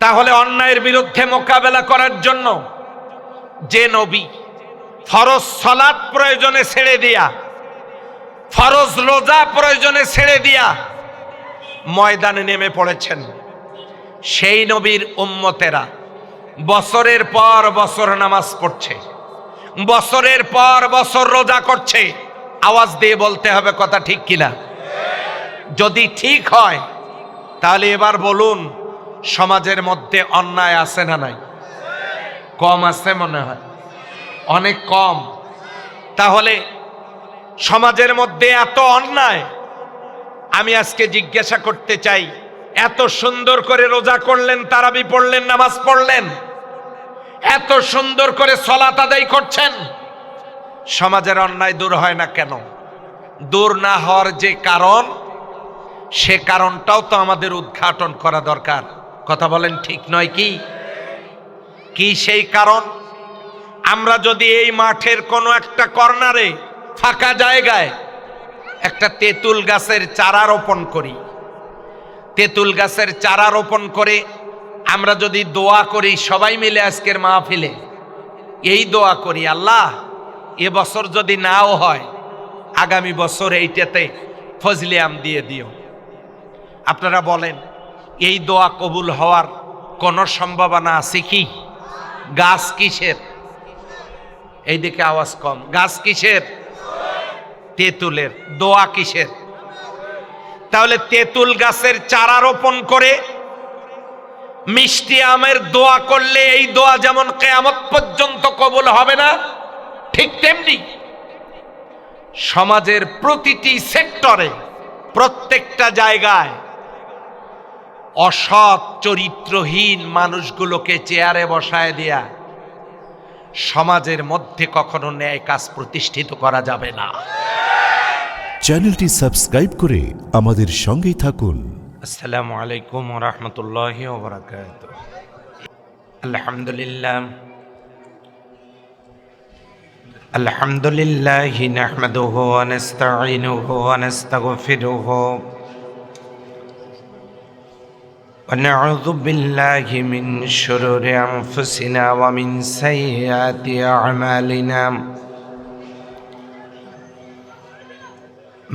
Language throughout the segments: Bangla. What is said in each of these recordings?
তাহলে অন্যায়ের বিরুদ্ধে মোকাবেলা করার জন্য যে নবী ফরজ সালাত প্রয়োজনে ছেড়ে দিয়া, ফরজ রোজা প্রয়োজনে ছেড়ে দিয়া ময়দানে নেমে পড়েছেন, সেই নবীর উম্মতেরা বছরের পর বছর নামাজ পড়ছে, বছরের পর বছর রোজা করছে। আওয়াজ দিয়ে বলতে হবে কথা ঠিক কিনা? যদি ঠিক হয় তাহলে এবার বলুন, সমাজের মধ্যে অন্যায় আছে না নাই? কম আছে মনে হয়, অনেক কম। তাহলে সমাজের মধ্যে এত অন্যায়, আমি আজকে জিজ্ঞাসা করতে চাই, এত সুন্দর করে রোজা করলেন, তারাবি পড়লেন, নামাজ পড়লেন, এত সুন্দর করে সালাত আদায় করছেন, সমাজের অন্যায় দূর হয় না কেন? দূর না হওয়ার যে কারণ, সে কারণটাও তো আমাদের উদ্ঘাটন করা দরকার। কথা বলেন ঠিক নয় কি? কি সেই কারণ? আমরা যদি এই মাঠের কোনো একটা কর্নারে ফাঁকা জায়গায় একটা তেঁতুল গাছের চারা রোপণ করি, তেঁতুল গাছের চারা রোপণ করে আমরা যদি দোয়া করি সবাই মিলে আজকের মাহফিলে, এই দোয়া করি, আল্লাহ এবছর যদি নাও হয় আগামী বছর এইটাতে ফজলে আম দিয়ে দিও। আপনারা বলেন, এই দোয়া কবুল হওয়ার কোনো সম্ভাবনা আছে কি? গাছ কিসের? এইদিকে আওয়াজ কম। গাছ কিসের? তেঁতুলের। দোয়া কিসের? তাহলে তেঁতুল গাছের চারা রোপণ করে মিষ্টি আমের দোয়া করলে এই দোয়া যেমন কিয়ামত পর্যন্ত কবুল হবে না, ঠিক তেমনি সমাজের প্রতিটি সেক্টরে, প্রত্যেকটা জায়গায় অসৎ চরিত্রহীন মানুষগুলোকে চেয়ারে বসায় দেয়া সমাজের মধ্যে কখনো ন্যায় কাজ প্রতিষ্ঠিত করা যাবে না। চ্যানেলটি সাবস্ক্রাইব করে আমাদের সঙ্গেই থাকুন। আসসালামু আলাইকুম ওয়া রাহমাতুল্লাহি ওয়া বারাকাতুহু। আলহামদুলিল্লাহ নাহমাদুহু ওয়া নাস্তাঈনুহু ওয়া নাস্তাগফিরুহু ওয়া নাউযু বিল্লাহি মিন শুরুরি আনফুসিনা ওয়া মিন সাইয়্যাতি আ'মালিনা।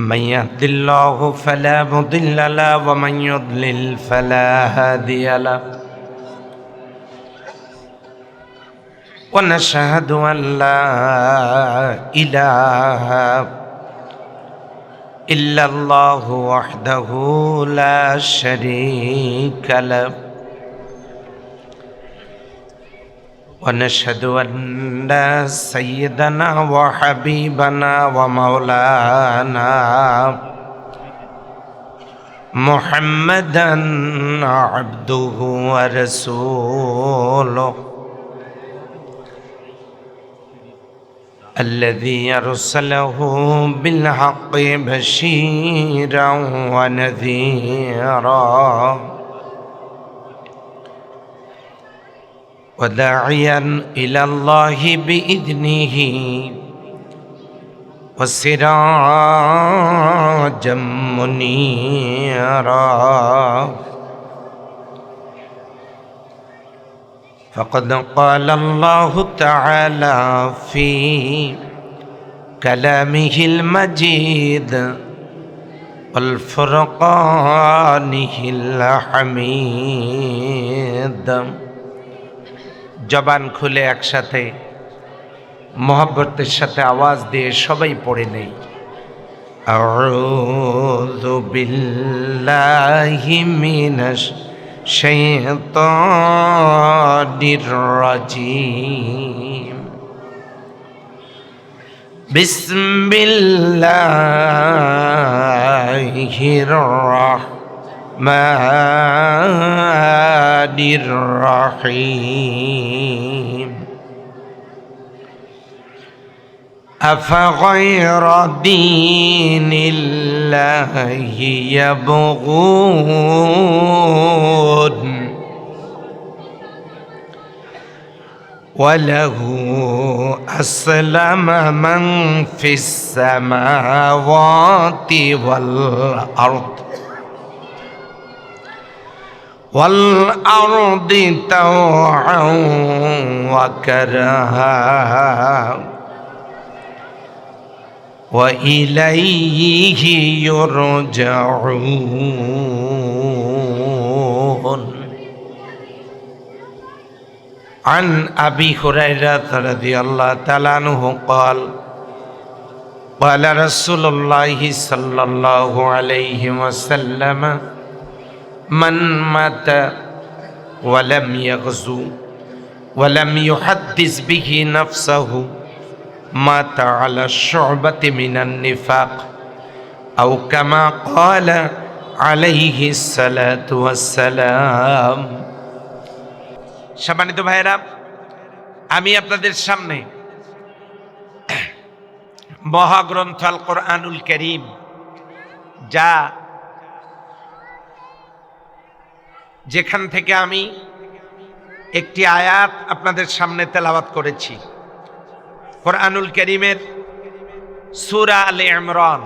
من يهد الله فلا مضل له ومن يضلل فلا هادي له ونشهد أن لا إله إلا الله وحده لا شريك له ونشهد أن سيدنا وحبيبنا ومولانا محمدا عبده ورسوله الذي أرسله بالحق بشيرا ونذيرا وداعيا إلى الله بإذنه وسراجا منيرا فقد قال الله تعالى في كلامه المجيد والفرقانه الحميد। জবান খুলে একসাথে মোহাব্বতের সাথে আওয়াজ দিয়ে সবাই পড়ে নেই, আউযু বিল্লাহি মিনাশ শাইতানির রাজীম। বিসমিল্লাহির রাহমানির রাহিম। أفغير دين الله يبغون وله أسلم من في السماوات والأرض والأرض طوعا وكرها وإليه يرجعون عن أبي هريرة رضي الله تعالى عنه قال قال رسول الله صلى الله عليه وسلم من مات ولم يغزو ولم يحدث به نفسه مات على الشعبة من النفاق أو كما قال عليه الصلاة والسلام। সম্মানিত ভাইরা, আমি আপনাদের সামনে মহাগ্রন্থ আল কোরআনুল কারীম, যা যেখান থেকে আমি একটি আয়াত আপনাদের সামনে তেলাওয়াত করেছি, কোরআনুল কারীমের সূরা আলে ইমরান,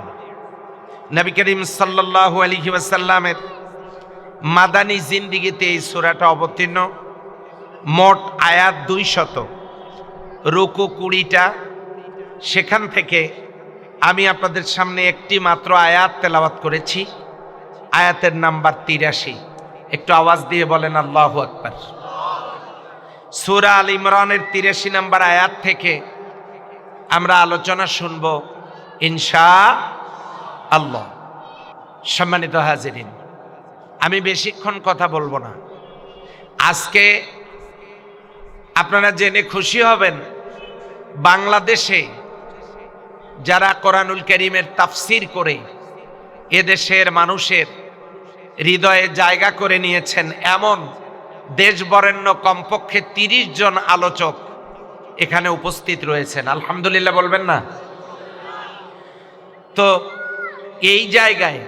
নবী করিম সাল্লাল্লাহু আলাইহি ওয়াসাল্লামের মাদানী জিন্দেগিতে এই সূরাটা অবতীর্ণ। মোট আয়াত 200, রুকু 20টা। সেখান থেকে আমি আপনাদের সামনে একটি মাত্র আয়াত তেলাওয়াত করেছি, আয়াতের নাম্বার 83। একটু আওয়াজ দিয়ে বলেন আল্লাহু আকবার। সূরা আল ইমরানের 83 নম্বর আয়াত থেকে আমরা আলোচনা শুনব ইনশাআল্লাহ। সম্মানিত হাজিরিন, আমি বেশিক্ষণ কথা বলবো না। আজকে আপনারা জেনে খুশি হবেন, বাংলাদেশে যারা কোরআনুল কারীমের তাফসীর করে এদেশের মানুষের হৃদয়ে জায়গা করে নিয়েছেন, এমন দেশবরেণ্য কমপক্ষে 30 জন আলোচক এখানে উপস্থিত রয়েছেন। আলহামদুলিল্লাহ বলবেন না? তো এই জায়গায়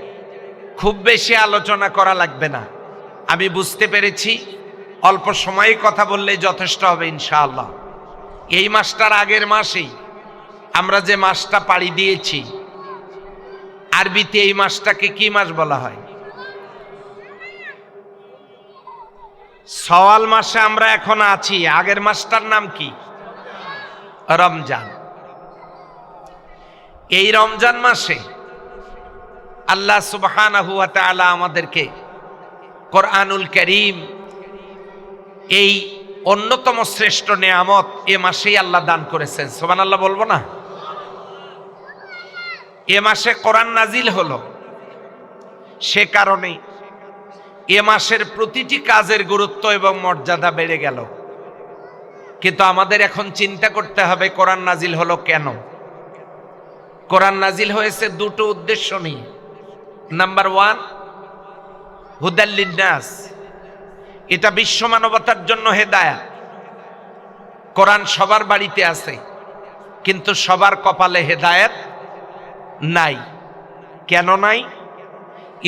খুব বেশি আলোচনা করা লাগবে না। আমি বুঝতে পেরেছি অল্প সময়ে কথা বললেই যথেষ্ট হবে ইনশাআল্লাহ। এই মাসটার আগের মাসেই আমরা যে মাসটা পাড়ি দিয়েছি, আরবিতে এই মাসটাকে কি মাস বলা হয়? শাওয়াল মাসে আমরা এখন আছি। আগের মাসটার নাম কি? রমজান। এই রমজান মাসে আল্লাহ সুবহানাহু ওয়া তাআলা আমাদেরকে কোরআনুল কারীম, এই অন্যতম শ্রেষ্ঠ নেয়ামত, এ মাসেই আল্লাহ দান করেছেন। সুবহানাল্লাহ বলবো না? এ মাসে কোরআন নাজিল হলো, সে কারণে এ মাসের প্রতিটি কাজের গুরুত্ব এবং মর্যাদা বেড়ে গেল। কিন্তু আমাদের এখন চিন্তা করতে হবে, কোরআন নাজিল হলো কেন? কোরআন নাজিল হয়েছে দুটো উদ্দেশ্য নিয়ে। নাম্বার 1, হুদাল লিন্নাস, এটা বিশ্ব মানবতার জন্য হেদায়েত। কোরআন সবার বাড়িতে আছে, কিন্তু সবার কপালে হেদায়েত নাই। কেন নাই?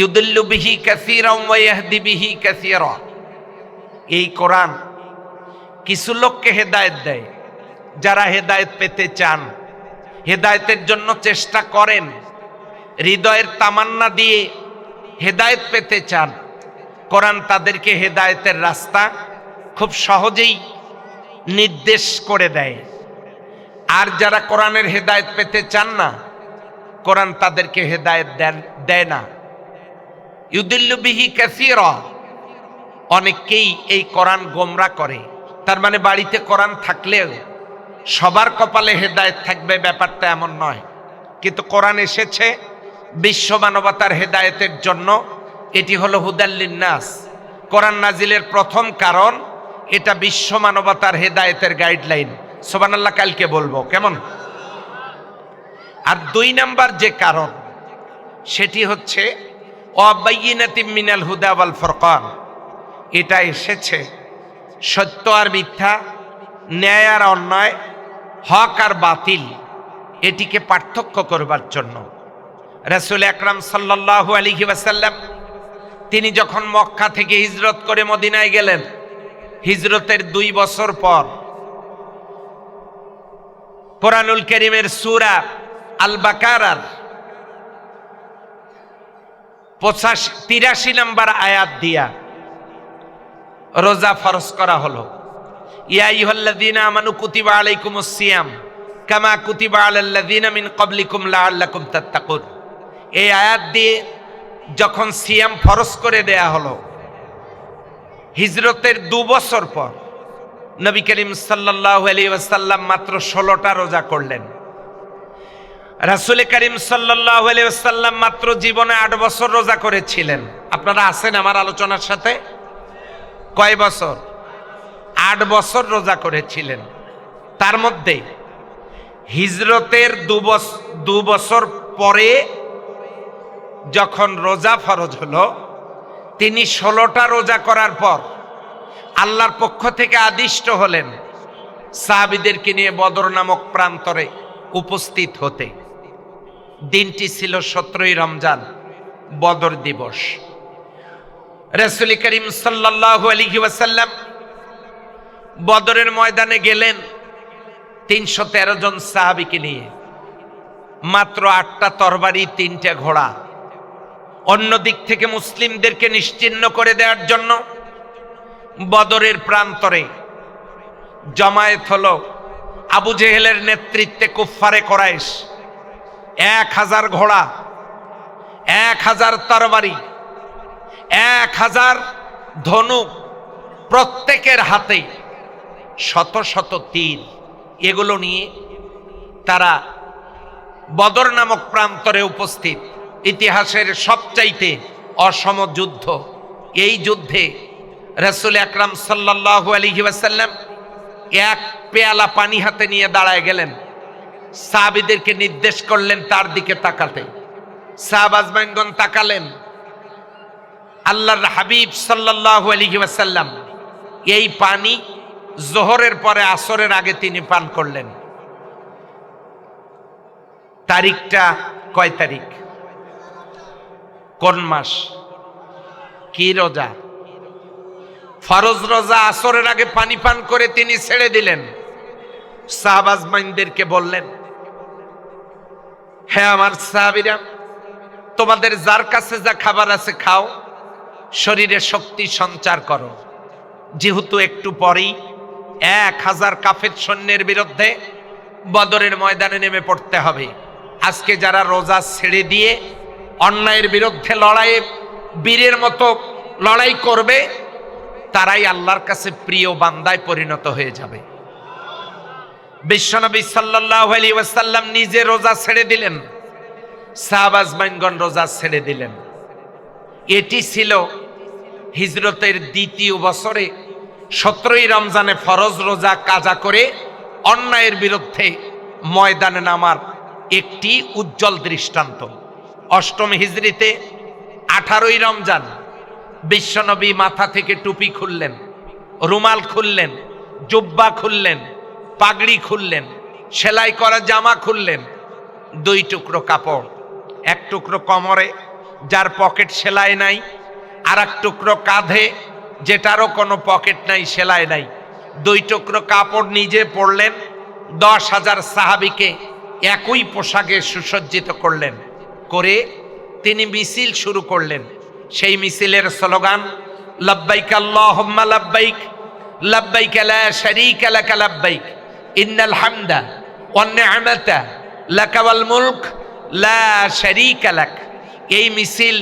ইউদিল্লু বিহি কাসীরান ওয়া ইয়াহদি বিহি কাসীরা। এই কোরআন কিছু লোককে হেদায়েত দেয়, যারা হেদায়েত পেতে চান, হেদায়েতের জন্য চেষ্টা করেন, হৃদয়ের তামান্না দিয়ে হেদায়েত পেতে চান, কোরআন তাদেরকে হেদায়েতের রাস্তা খুব সহজেই নির্দেশ করে দেয়। আর যারা কোরআনের হেদায়েত পেতে চান না, কোরআন তাদেরকে হেদায়েত দেয় না। ইউদিল্লু বিহি কাসীরা, অনেককেই এই কোরআন গোমরা করে। তার মানে বাড়িতে কোরআন থাকলেও সবার কপালে হেদায়েত থাকবে, ব্যাপারটা এমন নয়। কিন্তু কোরআন এসেছে বিশ্ব মানবতার হেদায়েতের জন্য। এটি হলো হুদাল লিন্নাস। কোরআন নাজিলের প্রথম কারণ, এটা বিশ্ব মানবতার হেদায়েতের গাইডলাইন। সুবহানাল্লাহ কালকে বলবো, কেমন? আর 2 নাম্বার যে কারণ, সেটি হচ্ছে ওয়াবাইয়িনাতিম মিনাল হুদা ওয়াল ফুরকান। এটা এসেছে সত্য আর মিথ্যা, ন্যায় আর অন্যায়, হক আর বাতিল, এটিকে পার্থক্য করবার জন্য। রাসূল আকরাম সাল্লাল্লাহু আলাইহি ওয়াসাল্লাম তিনি যখন মক্কা থেকে হিজরত করে মদিনায় গেলেন, হিজরতের 2 বছর পর কোরআনুল কারীমের সূরা আল বাকারার 83 নম্বর আয়াত দিয়া রোজা ফরজ করা হলো। ইয়া আইয়ুহাল্লাযীনা আমানু কুতিবা আলাইকুমুস সিয়াম কামা কুতিবা আলাল্লাযীনা মিন ক্বাবলিকুম লাআল্লাকুম তাত্তাকুন। এই আয়াত দিয়ে যখন সিয়াম ফরজ করে দেয়া হলো, হিজরতের 2 বছর পর নবী করিম সাল্লাল্লাহু আলাইহি ওয়াসাল্লাম মাত্র 16টা রোজা করলেন। রাসূল করিম সাল্লাল্লাহু আলাইহি ওয়াসাল্লাম মাত্র জীবনে 8 বছর রোজা করেছিলেন। আপনারা আছেন আমার আলোচনার সাথে? কয় বছর? 8 বছর রোজা করেছিলেন। তার মধ্যে হিজরতের 2 বছর পরে যখন রোজা ফরজ হলো, তিনি 16টা রোজা করার পর আল্লাহর পক্ষ থেকে আদিষ্ট হলেন সাহাবীদেরকে নিয়ে বদর নামক প্রান্তরে উপস্থিত হতে। দিনটি ছিল 17ই রমজান, বদর দিবস। রাসূল করিম সাল্লাল্লাহু আলাইহি ওয়াসাল্লাম বদরের ময়দানে গেলেন 313 জন সাহাবীকে নিয়ে, মাত্র 8টা তরবারি, 3টে ঘোড়া। অন্য দিক থেকে মুসলিমদেরকে নিশ্চিহ্ন করে দেওয়ার জন্য বদরের প্রান্তরে জমায়েত হলো আবু জেহেলের নেতৃত্বে কুফফারে কুরাইশ। 1000 ঘোড়া, 1000 তরবারি, 1000 ধনুক, প্রত্যেকের হাতে শত শত তীর। এগুলো নিয়ে তারা বদর নামক প্রান্তরে উপস্থিত। ইতিহাসের সবচাইতে অসম যুদ্ধ। এই যুদ্ধে রাসূল আকরাম সাল্লাল্লাহু আলাইহি ওয়াসাল্লাম 1 পেয়ালা পানি হাতে নিয়ে দাঁড়ায় গেলেন। সাহাবীদেরকে নির্দেশ করলেন তার দিকে তাকাতে। সাহাবাজমাইনগণ তাকালেন। আল্লাহর হাবিব সাল্লাল্লাহু আলাইহি ওয়াসাল্লাম এই পানি জোহরের পরে আসরের আগে তিনি পান করলেন। তারিখটা কয় তারিখ? কোন মাস? কি রোজা? ফরজ রোজা। আসরের আগে পানি পান করে তিনি ছেড়ে দিলেন। সাহাবাজমাইনদেরকে বললেন, হ্যাঁ আমার সাহাবীরা, তোমাদের যার কাছে যা খাবার আছে খাও, শরীরে শক্তি সঞ্চার করো। যেহেতু একটু পরেই 1000 কাফের সৈন্যের বিরুদ্ধে বদরের ময়দানে নেমে পড়তে হবে। আজকে যারা রোজা ছেড়ে দিয়ে অন্যায়ের বিরুদ্ধে লড়াইয়ে বীরের মতো লড়াই করবে, তারাই আল্লাহর কাছে প্রিয় বান্দায় পরিণত হয়ে যাবে। বিশ্বনবী সাল্লাল্লাহু আলাইহি ওয়াসাল্লাম নিজে রোজা ছেড়ে দিলেন, সাহাবাজমাইনগণ রোজা ছেড়ে দিলেন। এটি ছিল হিজরতের 2য় বছরে 17ই রমজানে ফরজ রোজা কাজা করে অন্যায়ের বিরুদ্ধে ময়দানে নামার একটি উজ্জ্বল দৃষ্টান্ত। 8ম হিজরিতে 18ই রমজান বিশ্বনবী মাথা থেকে টুপি খুললেন, রুমাল খুললেন, জুব্বা খুললেন, পাগড়ি খুললেন, সেলাই করা জামা খুললেন। 2 টুকরো কাপড়, 1 টুকরো কোমরে যার পকেট সেলাই নাই, আর 1 টুকরো কাঁধে যেটারও কোনো পকেট নাই, সেলাই নাই। 2 টুকরো কাপড় নিজে পরলেন। 10,000 সাহাবীকে একই পোশাকে সুসজ্জিত করলেন। করে তিনি মিছিল শুরু করলেন। সেই মিছিলের স্লোগান লাব্বাইক আল্লাহুম্মা লাব্বাইক, লাব্বাইক লা শারীকা লাক লাব্বাইক, ইন্নাল হামদা ওয়ান নি'মাতা লাকা ওয়াল মুলক লা শারীকা লাক। এই মিছিল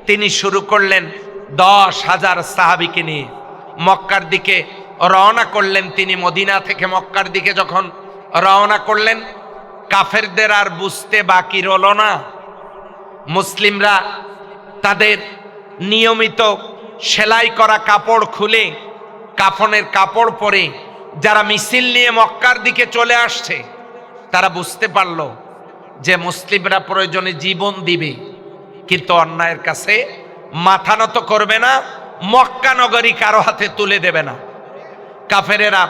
তিনি শুরু করলেন 10,000 সাহাবীকে নিয়ে। মক্কার দিকে রওনা করলেন তিনি। মদিনা থেকে মক্কার দিকে যখন রওনা করলেন, কাফেরদের আর বুঝতে বাকি রইল না। মুসলিমরা তাদের নিয়মিত সেলাই করা কাপড় খুলে কাফনের কাপড় পরে যারা মিছিল নিয়ে মক্কার দিকে চলে আসছে, তারা বুঝতে পারল যে মুসলিমরা প্রয়োজনে জীবন দিবে, কিন্তু অন্যায়ের কাছে মাথা নত করবে না, মক্কা নগরী কারো হাতে তুলে দেবে না। কাফেরেরা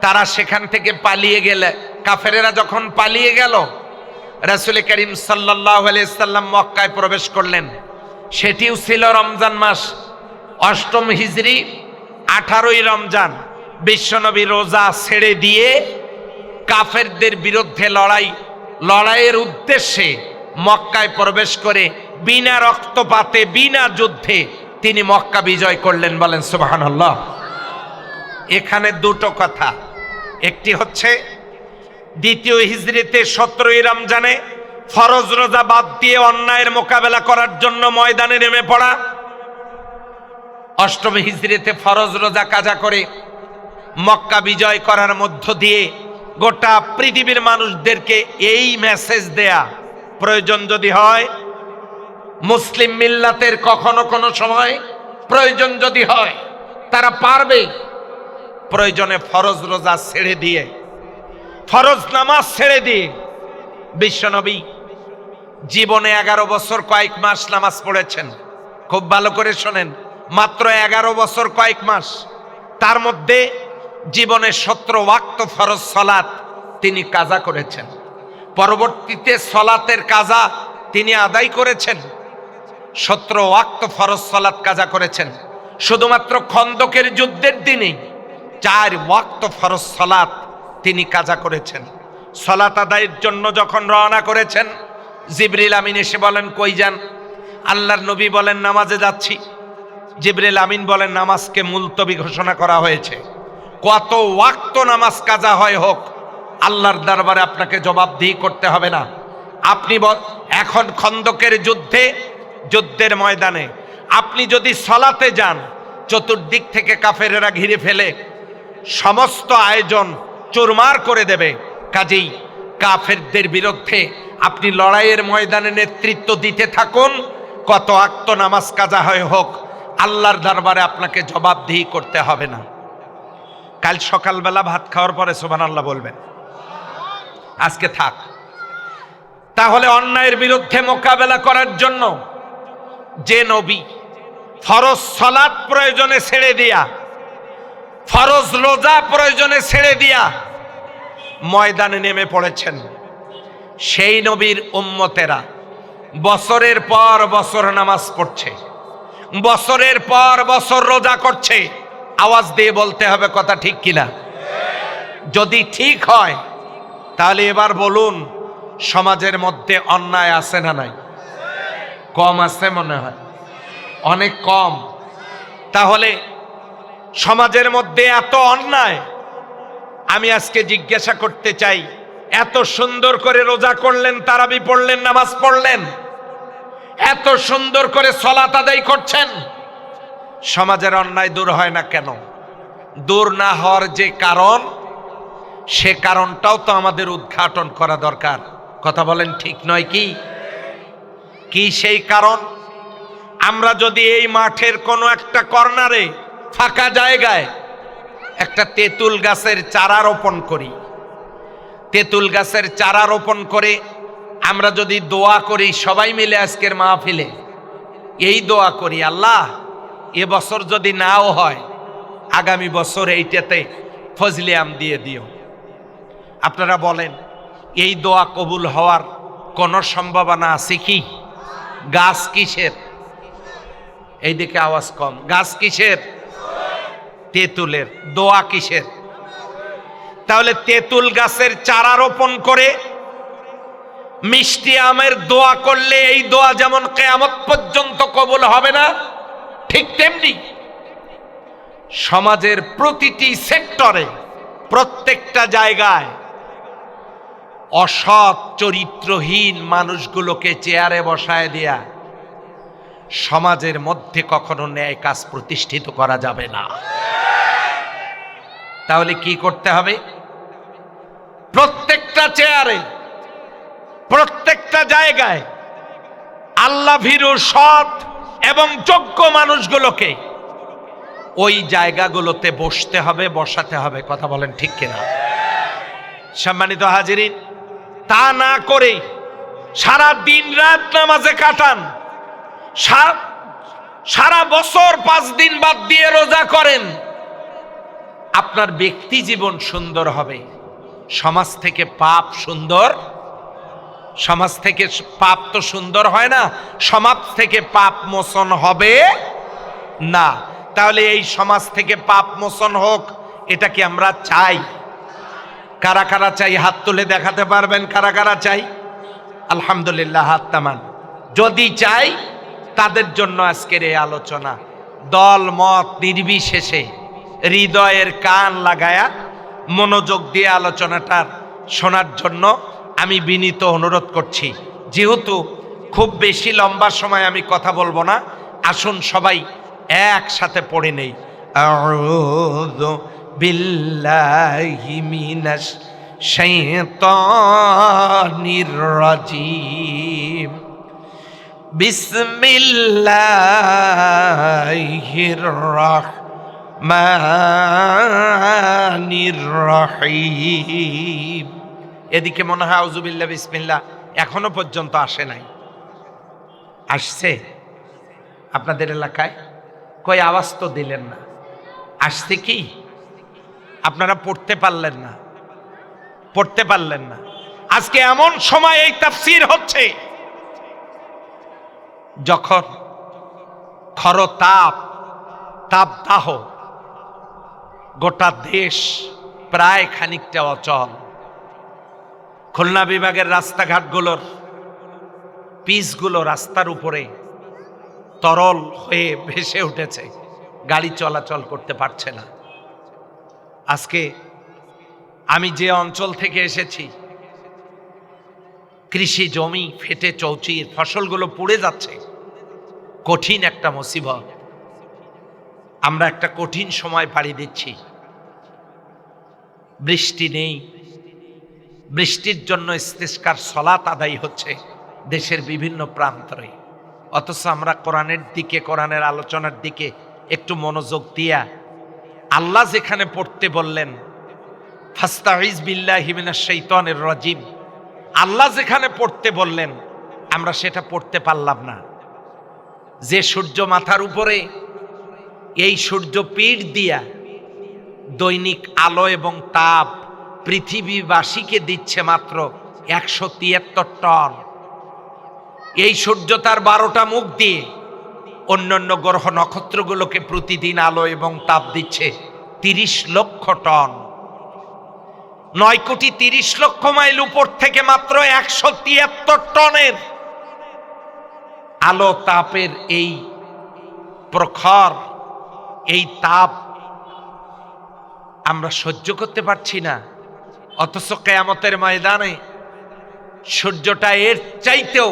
তারা সেখান থেকে পালিয়ে গেলে, কাফেরেরা যখন পালিয়ে গেল, রাসূল করিম সাল্লাল্লাহু আলাইহি সাল্লাম মক্কায় প্রবেশ করলেন। সেটিও ছিল রমজান মাস, 8ম হিজরি, 18ই রমজান। বিশ্বনবী রোজা ছেড়ে দিয়ে কাফেরদের বিরুদ্ধে লড়াইয়ের উদ্দেশ্যে মক্কায় প্রবেশ করে বিনা রক্তপাতে, বিনা যুদ্ধে তিনি মক্কা বিজয় করলেন। বলেন সুবহানাল্লাহ। এখানে দুটো কথা। একটি হচ্ছে দ্বিতীয় হিজরিতে 17ই রমজানে ফরজ রোজা বাদ দিয়ে অন্যায়ের মোকাবেলা করার জন্য ময়দানে নেমে পড়া। 8ম হিজরিতে ফরজ রোজা কাজা করে মক্কা বিজয় করার মধ্য দিয়ে গোটা পৃথিবীর মানুষদেরকে এই মেসেজ দেয়া, প্রয়োজন যদি হয় মুসলিম মিল্লাতের কখনো কোনো সময় প্রয়োজন যদি হয় তারা পারবে প্রয়োজনে ফরজ রোজা ছেড়ে দিয়ে, ফরজ নামাজ ছেড়ে দিয়ে। বিশ্বনবী জীবনে 11 বছর কয়েক মাস নামাজ পড়েছেন। খুব ভালো করে শোনেন, মাত্র 11 বছর কয়েক মাস। তার মধ্যে জীবনে 17 ওয়াক্ত ফরজ সালাত তিনি কাজা করেছেন। পরবর্তীতে সালাতের কাজা তিনি আদায় করেছেন। 17 ওয়াক্ত ফরজ সালাত কাজা করেছেন। শুধুমাত্র খন্দকের যুদ্ধের দিনে 4 ওয়াক্ত ফরজ সালাত তিনি কাজা করেছেন। সালাত আদায়ের জন্য যখন রওনা করেছেন, জিবরিল আমিন এসে বলেন, কই যান? আল্লাহর নবী বলেন, নামাজে যাচ্ছি। জিবরিল আমিন বলেন, নামাজকে মুলতবি ঘোষণা করা হয়েছে। কত ওয়াক্ত নামাজ কাজা হয় হোক, আল্লাহর দরবারে আপনাকে জবাবদিহি করতে হবে না। আপনি এখন খন্দকের যুদ্ধের ময়দানে আপনি যদি সালাতে যান, চতুর্দিক থেকে কাফেরেরা ঘিরে ফেলে সমস্ত আয়োজন চুরমার করে দেবে। কাজেই কাফেরদের বিরুদ্ধে আপনি লড়াইয়ের ময়দানে নেতৃত্ব দিতে থাকুন। কত ওয়াক্ত নামাজ কাজা হয় হোক, আল্লাহর দরবারে আপনাকে জবাবদিহি করতে হবে না। কাল সকালবেলা ভাত খাওয়ার পরে সুবহানাল্লাহ বলবেন। আজকে থাক। তাহলে অন্যায়ের বিরুদ্ধে মোকাবেলা করার জন্য যে নবী ফরজ সালাত প্রয়োজনে ছেড়ে দিয়া, ফরজ রোজা প্রয়োজনে ছেড়ে দিয়া ময়দানে নেমে পড়েছেন, সেই নবীর উম্মতেরা বছরের পর বছর নামাজ পড়ছে, বছরের পর বছর রোজা করছে। আওয়াজ দিয়ে বলতে হবে কথা ঠিক কিনা? যদি ঠিক হয় তাহলে এবার বলুন, সমাজের মধ্যে অন্যায় আছে না নাই? কম আছে মনে হয়, অনেক কম। তাহলে সমাজের মধ্যে এত অন্যায়, আমি আজকে জিজ্ঞাসা করতে চাই, এত সুন্দর করে রোজা করলেন, তারাবি পড়লেন, নামাজ পড়লেন, এত সুন্দর করে সালাত আদায় করছেন, সমাজের অন্যায় দূর হয় না কেন? দূর না হওয়ার যে কারণ, সে কারণটাও তো আমাদের উদ্ঘাটন করা দরকার। কথা বলেন, ঠিক নয় কি? কি সেই কারণ? আমরা যদি এই মাঠের কোনো একটা কর্নারে ফাঁকা জায়গায় একটা তেঁতুল গাছের চারা রোপণ করি, তেঁতুল গাছের চারা রোপণ করে আমরা যদি দোয়া করি সবাই মিলে আজকের মাহফিলে, এই দোয়া করি, আল্লাহ এবছর যদি নাও হয় আগামী বছর এইটাতে ফজলে আম দিয়ে দিও। আপনারা বলেন, এই দোয়া কবুল হওয়ার কোনো সম্ভাবনা আছে কি? গাছ কিসের? এইদিকে আওয়াজ কম। গাছ কিসের? তেঁতুলের। দোয়া কিসের? তাহলে তেঁতুল গাছের চারা রোপণ করে মিষ্টি আমের দোয়া করলে এই দোয়া যেমন কিয়ামত পর্যন্ত কবুল হবে না, ঠিক তেমনি সমাজের প্রতিটি সেক্টরে, প্রত্যেকটা জায়গায় অসৎ চরিত্রহীন মানুষগুলোকে চেয়ারে বসায় দেয়া সমাজের মধ্যে কখনো ন্যায় কাজ প্রতিষ্ঠিত করা যাবে না। তাহলে কি করতে হবে? প্রত্যেকটা চেয়ারে, প্রত্যেকটা জায়গায় আল্লাহ ভীরু, সৎ এবং যোগ্য মানুষগুলোকে ওই জায়গাগুলোতে বসতে হবে, বসাতে হবে। কথা বলেন ঠিক কিনা? সম্মানিত হাজিরিন, তা না করে সারা দিন রাত নামাজে কাটান, সারা বছর 5 দিন বাদ দিয়ে রোজা করেন, আপনার ব্যক্তি জীবন সুন্দর হবে, সমাজ থেকে পাপ সুন্দর, সমাজ থেকে পাপ তো সুন্দর হয় না, সমাজ থেকে পাপ মোচন হবে না। তাহলে এই সমাজ থেকে পাপ মোচন হোক, এটা কি আমরা চাই? কারা কারা চাই হাত তুলে দেখাতে পারবেন? কারা কারা চাই? আলহামদুলিল্লাহ, হাত তামান। যদি চাই তাদের জন্য আজকের এই আলোচনা। দল মত নির্বিশেষে হৃদয়ের কান লাগায়া মনোযোগ দিয়ে আলোচনাটার শোনার জন্য আমি বিনীত অনুরোধ করছি। যেহেতু খুব বেশি লম্বা সময় আমি কথা বলবো না, আসুন সবাই একসাথে পড়ে নেই। আউযু বিল্লাহি মিনাশ শাইতানির রাজিম। বিসমিল্লাহির রাহমানির রহিম। এদিকে মনে হয় আউযুবিল্লাহ বিসমিল্লাহ এখনো পর্যন্ত আসে নাই। আসছে আপনাদের এলাকায়? কই আওয়াজ তো দিলেন না। আসছে কি? আপনারা পড়তে পারলেন না, পড়তে পারলেন না। আজকে এমন সময় এই তাফসীর হচ্ছে যখন খরতাপ তাপদাহ, গোটা দেশ প্রায় খানিকটা অচল। খুলনা বিভাগের রাস্তাঘাটগুলোর পিচগুলো রাস্তার উপরে তরল হয়ে ভেসে উঠেছে, গাড়ি চলাচল করতে পারছে না। আজকে আমি যে অঞ্চল থেকে এসেছি, কৃষি জমি ফেটে চৌচির, ফসলগুলো পুড়ে যাচ্ছে। কঠিন একটা মুসিবত। আমরা একটা কঠিন সময় পাড়ি দিচ্ছি। বৃষ্টি নেই, বৃষ্টির জন্য ইস্তিসকার সালাত আদায় হচ্ছে দেশের বিভিন্ন প্রান্তরে। অথচ আমরা কোরআনের দিকে, কোরআনের আলোচনার দিকে একটু মনোযোগ দিয়া আল্লাহ যেখানে পড়তে বললেন ফাস্তাইজ বিল্লাহি মিনাশ শাইতানির রাজিম, আল্লাহ যেখানে পড়তে বললেন আমরা সেটা পড়তে পারলাম না। যে সূর্য মাথার উপরে, এই সূর্য পিঠ দিয়া দৈনিক আলো এবং তাপ পৃথিবীবাসীকে দিচ্ছে মাত্র 173 টন। এই সূর্য তার 12টা মুখ দিয়ে অন্যান্য গ্রহ নক্ষত্রগুলোকে প্রতিদিন আলো এবং তাপ দিচ্ছে 30 লক্ষ টন। 9,30,00,000 মাইল উপর থেকে মাত্র 173 টনের আলো তাপের এই প্রখর, এই তাপ আমরা সহ্য করতে পারছি না। অথচ কিয়ামতের ময়দানে সূর্যটা এর চাইতেও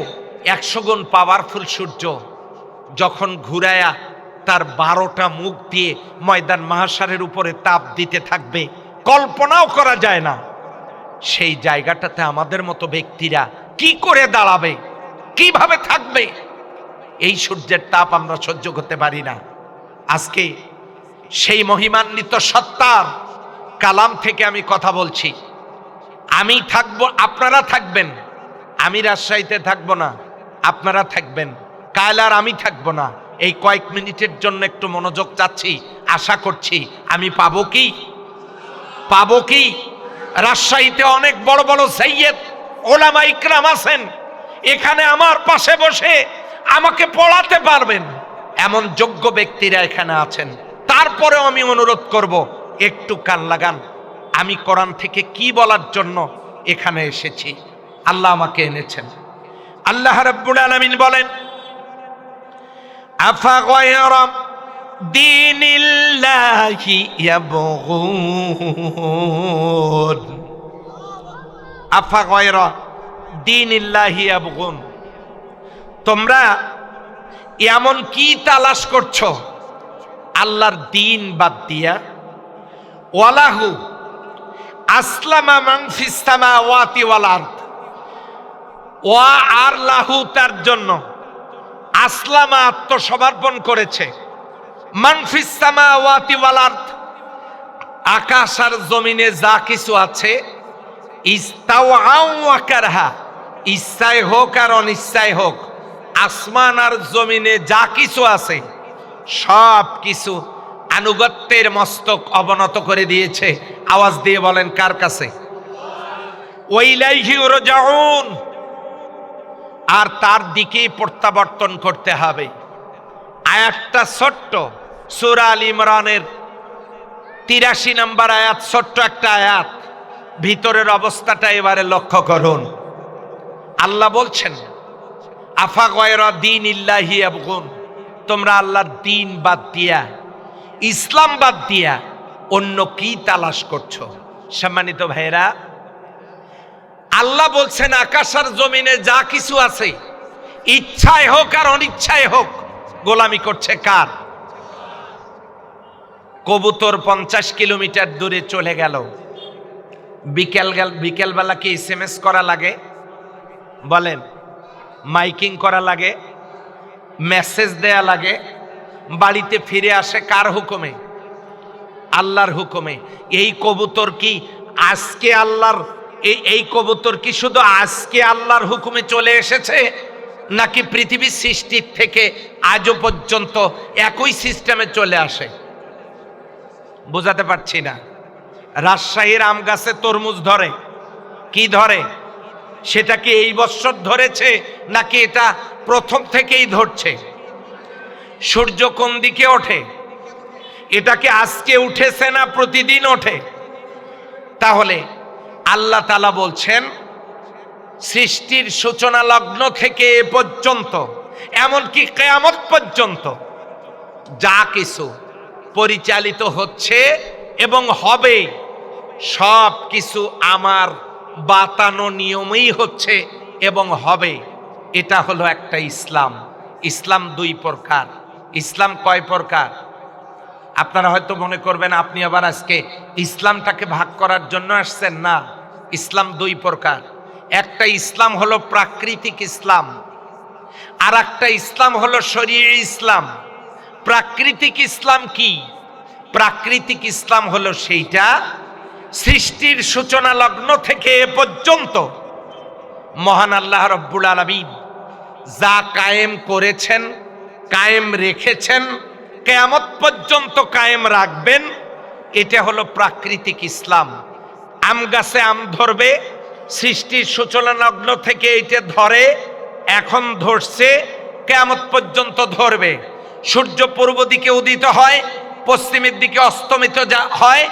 100 গুণ পাওয়ারফুল সূর্য যখন ঘুরায়া তার 12টা মুখ দিয়ে ময়দান মাহশারের উপরে তাপ দিতে থাকবে, কল্পনাও করা যায় না। সেই জায়গাটাতে আমাদের মতো ব্যক্তিরা কি করে দাঁড়াবে, কিভাবে থাকবে? এই সূর্যের তাপ আমরা সহ্য করতে পারি না। আজকে সেই মহিমান্বিত সত্তার কালাম থেকে আমি কথা বলছি। আমি থাকবো, আপনারা থাকবেন। আমি রাজশাহীতে থাকবো না, আপনারা থাকবেন। কাল আর আমি থাকবো না। এই কয়েক মিনিটের জন্য একটু মনোযোগ চাচ্ছি, আশা করছি আমি পাবো কি? পাবো কি? রাজশাহীতে অনেক বড় বড় সাইয়্যেদ ওলামা ইকরাম আছেন, এখানে আমার পাশে বসে আমাকে পড়াতে পারবেন এমন যোগ্য ব্যক্তিরা এখানে আছেন। তারপরেও আমি অনুরোধ করব একটু কান লাগান। আমি কোরআন থেকে কি বলার জন্য এখানে এসেছি, আল্লাহ আমাকে এনেছেন। আল্লাহ রাব্বুল আলামিন বলেন, আফা গায়রা দীনিল্লাহি ইয়াবগুন। আফা গায়রা দীনিল্লাহি ইয়াবগুন, তোমরা এমন কি তালাশ করছো আল্লাহর দ্বীন বাদ দিয়া? ওয়ালাহু আসলামা মান ফিস সামাওয়াতি ওয়াল আরদ, ওয়া আর লাহু তার জন্য, আসলামা আত্মসমর্পণ করেছে, মান ফিস সামাওয়াতি ওয়াল আরদ আকাশ আর জমিনে যা কিছু আছে, ইস্তাওয়াউ ওয়া কারহা, ইচ্ছায় হোক আর অনিচ্ছায় হোক, আসমান আর জমিনে যা কিছু আছে সব কিছু আনুগত্যের মস্তক অবনত করে দিয়েছে। আওয়াজ দিয়ে বলেন কার কাছে? ওয়াইলাইহি রাজিউন, আর তার দিকেই প্রত্যাবর্তন করতে হবে। আয়াতটা ছোট্ট, সূরা আল ইমরানের 83 নম্বর আয়াত, ছোট্ট একটা আয়াত। ভিতরের অবস্থাটা এবারে লক্ষ্য করুন। আল্লাহ বলছেন, আফা গায়রা দীনিল্লাহি ইয়াবগুন, তোমরা আল্লাহর দ্বীন বাদ দিয়া, ইসলাম বাদ দিয়া অন্য কি তালাশ করছো? সম্মানিত ভাইরা, আল্লাহ বলছেন আকাশ আর জমিনে যা কিছু আছে, ইচ্ছায় হোক আর অনিচ্ছায় হোক, গোলামি করছে কার? কবুতর 50 কিলোমিটার দূরে চলে গেল, বিকেলবেলা কি SMS করা লাগে? বলেন, মাইকিং করা লাগে, মেসেজ দেয়া লাগে, বাড়িতে ফিরে আসে কার হুকুমে? আল্লাহর হুকুমে। এই কবুতর কি আজকে আল্লাহর এই কবুতর কি শুধু আজকে আল্লাহর হুকুমে চলে এসেছে, নাকি পৃথিবীর সৃষ্টির থেকে আজও পর্যন্ত একই সিস্টেমে চলে আসে? বোঝাতে পারছি না। রাজশাহীর আম গাছে তরমুজ ধরে, কি ধরে? সেটা কি এই বছর ধরেছে, নাকি এটা প্রথম থেকেই ধরছে? সূর্য কোন দিকে ওঠে? এটা কি আজকে উঠেছে না প্রতিদিন ওঠে? তাহলে আল্লাহ তাআলা বলছেন সৃষ্টির সূচনা লগ্ন থেকে এ পর্যন্ত, এমনকি কিয়ামত পর্যন্ত যা কিছু পরিচালিত হচ্ছে এবং হবে, সব কিছু আমার বাতানো নিয়মেই হচ্ছে এবং হবে। এটা হলো একটা ইসলাম। ইসলাম দুই প্রকার। ইসলাম কয় প্রকার? আপনারা হয়তো মনে করবেন আপনি আবার আজকে ইসলামটাকে ভাগ করার জন্য আসছেন। না, ইসলাম দুই প্রকার। একটা ইসলাম হলো প্রাকৃতিক ইসলাম, আর একটা ইসলাম হলো শরীয়ী ইসলাম। প্রাকৃতিক ইসলাম কি? প্রাকৃতিক ইসলাম হলো সেইটা সৃষ্টির সূচনা লগ্ন থেকে এ পর্যন্ত মহান আল্লাহ রব্বুল আলামিন যা কায়েম করেছেন, কায়েম রেখেছেন, কিয়ামত পর্যন্ত কায়েম রাখবেন, এটা হলো প্রাকৃতিক ইসলাম। আম গাছে আম ধরবে, সৃষ্টির সূচনা লগ্ন থেকে এটা ধরে, এখন ধরছে, কিয়ামত পর্যন্ত ধরবে। সূর্য পূর্ব দিকে উদিত হয়, পশ্চিমের দিকে অস্তমিত হয়,